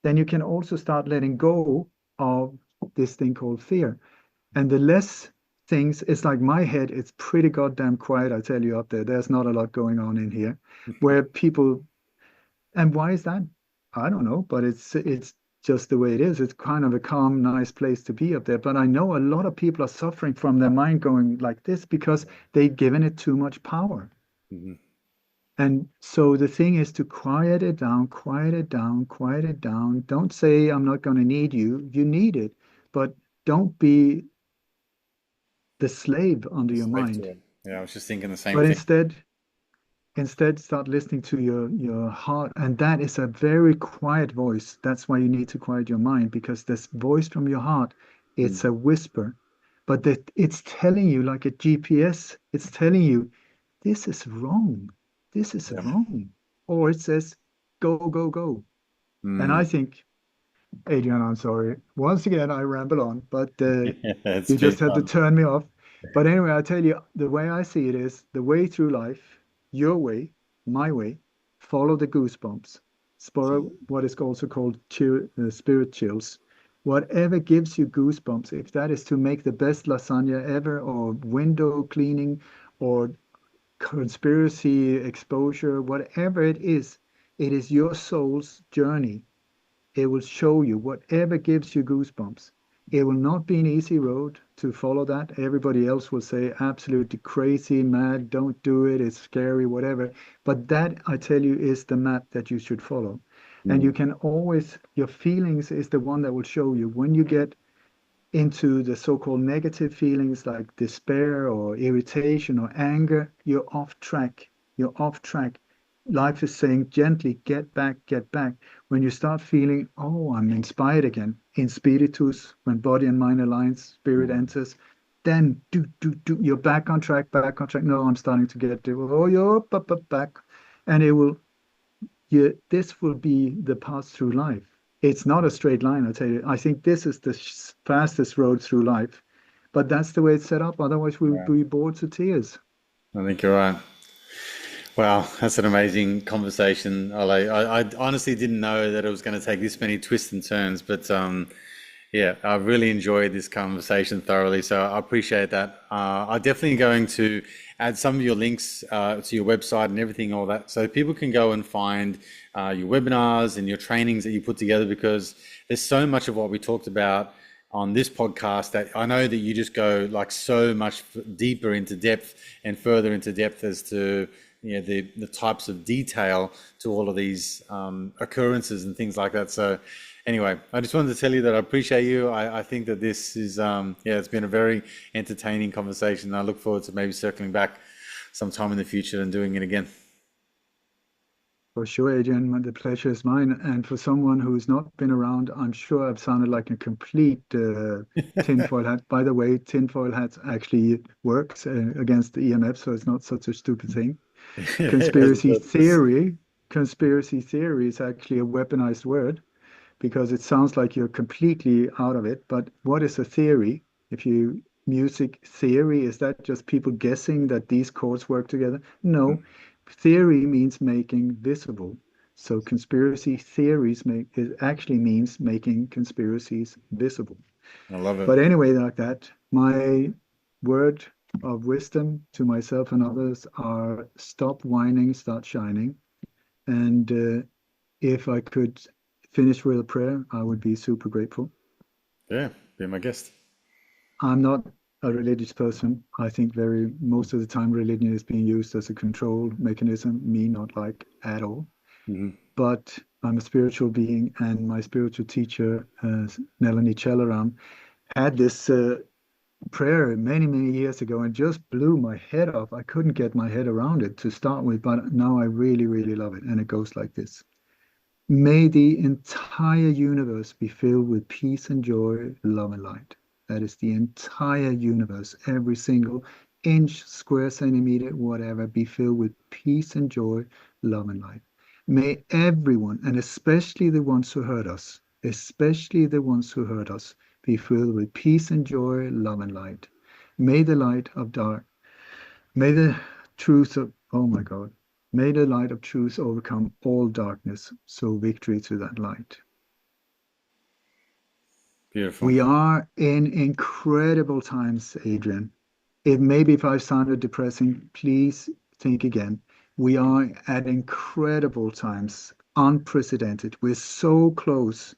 then you can also start letting go of this thing called fear. And the less things, it's like my head, it's pretty goddamn quiet, I tell you up there. There's not a lot going on in here where people, and why is that? I don't know, but it's just the way it is. It's kind of a calm, nice place to be up there. But I know a lot of people are suffering from their mind going like this because they've given it too much power. Mhm. And so the thing is to quiet it down, quiet it down, quiet it down. Don't say, I'm not going to need you. You need it, but don't be the slave under The your slave to mind. it. Yeah, I was just thinking the same But thing. instead start listening to your heart. And that is a very quiet voice. That's why you need to quiet your mind because this voice from your heart, Mm. it's a whisper, but that it's telling you like a GPS, it's telling you this is wrong. This is Yeah. wrong. Or it says, go, go, go. And Mm. I think, Adrian, I'm sorry. Once again, I ramble on, but It's you been just have to fun. turn me off. But anyway, I tell you, the way I see it is the way through life, your way, my way, follow the goosebumps. Sporo, what is also called spirit chills. Whatever gives you goosebumps, if that is to make the best lasagna ever, or window cleaning, or conspiracy exposure, whatever it is your soul's journey. It will show you whatever gives you goosebumps. It will not be an easy road to follow that. Everybody else will say absolutely crazy, mad, don't do it, it's scary, whatever. But that, I tell you, is the map that you should follow. And you Mm. can always, your feelings is the one that will show you when you get, into the so-called negative feelings like despair or irritation or anger, you're off track. You're off track. Life is saying gently, get back, get back. When you start feeling, oh, I'm inspired again, in spiritus, when body and mind aligns, spirit enters, then you're back on track, back on track. No, I'm starting to get, oh, you're up, back. And it will, this will be the path through life. It's not a straight line, I tell you. I think this is the fastest road through life, but that's the way it's set up. Otherwise, we would Yeah, be bored to tears. I think you're right. Wow, that's an amazing conversation, Ole. I honestly didn't know that it was going to take this many twists and turns, but yeah, I've really enjoyed this conversation thoroughly. So I appreciate that. I'm definitely going to add some of your links to your website and everything, all that, so people can go and find your webinars and your trainings that you put together, because there's so much of what we talked about on this podcast that I know that you just go like so much deeper into depth and further into depth as to the types of detail to all of these occurrences and things like that. So anyway, I just wanted to tell you that I appreciate you. I think that this is yeah, it's been a very entertaining conversation. I look forward to maybe circling back sometime in the future and doing it again. For sure, Adrian, the pleasure is mine. And for someone who's not been around, I'm sure I've sounded like a complete tinfoil hat. By the way, tinfoil hats actually works against the EMF, so it's not such a stupid thing. It has a purpose. Conspiracy theory is actually a weaponized word because it sounds like you're completely out of it. But what is a theory? If you music theory, is that just people guessing that these chords work together? No, theory means making visible. So conspiracy theories make it actually means making conspiracies visible. I love it. But anyway, like that, my word of wisdom to myself and others are stop whining, start shining. And if I could finish with a prayer, I would be super grateful. Yeah, be my guest. I'm not a religious person. I think very most of the time religion is being used as a control mechanism, me not like at all. Hmm. But I'm a spiritual being, and my spiritual teacher, Melanie Chelaram, had this prayer many, many years ago and just blew my head off. I couldn't get my head around it to start with, but now I really, really love it. And it goes like this. May the entire universe be filled with peace and joy, love and light. That is the entire universe, every single inch, square centimeter, whatever, be filled with peace and joy, love and light. May everyone, and especially the ones who hurt us, especially the ones who hurt us, be filled with peace and joy, love and light. May the light of dark, may the truth of, oh my God, may the light of truth overcome all darkness, so victory to that light. Beautiful. We are in incredible times, Adrian. If maybe if I sounded depressing, please think again. We are at incredible times, unprecedented. We're so close.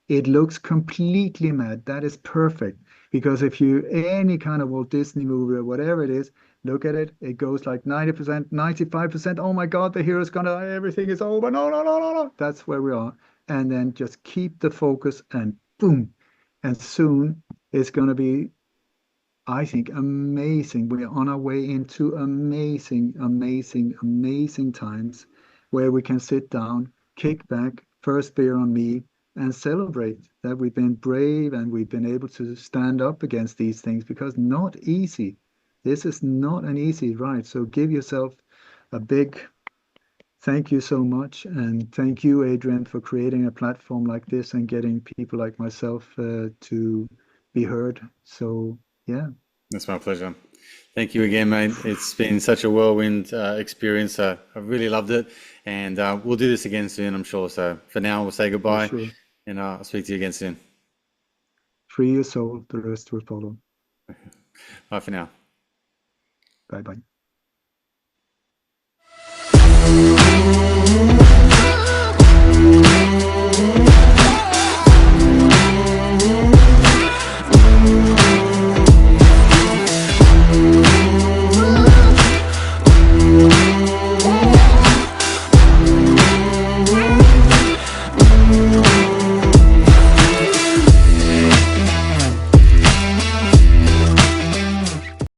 It looks completely mad. That is perfect. Because if you any kind of Walt Disney movie or whatever it is, look at it, it goes like 90%, 95%. Oh my God, the hero's gonna, everything is over. No, no, no, no, no. That's where we are. And then just keep the focus and boom. And soon it's gonna be, I think, amazing. We're on our way into amazing, amazing, amazing times where we can sit down, kick back, first beer on me, and celebrate that we've been brave and we've been able to stand up against these things because not easy. This is not an easy ride. So give yourself a big thank you so much. And thank you, Adrian, for creating a platform like this and getting people like myself to be heard. So, yeah. That's my pleasure. Thank you again, mate. It's been such a whirlwind experience. I really loved it. And we'll do this again soon, I'm sure. So for now, we'll say For goodbye sure. and I'll speak to you again soon. Free your soul, the rest will follow. Bye for now. Bye bye.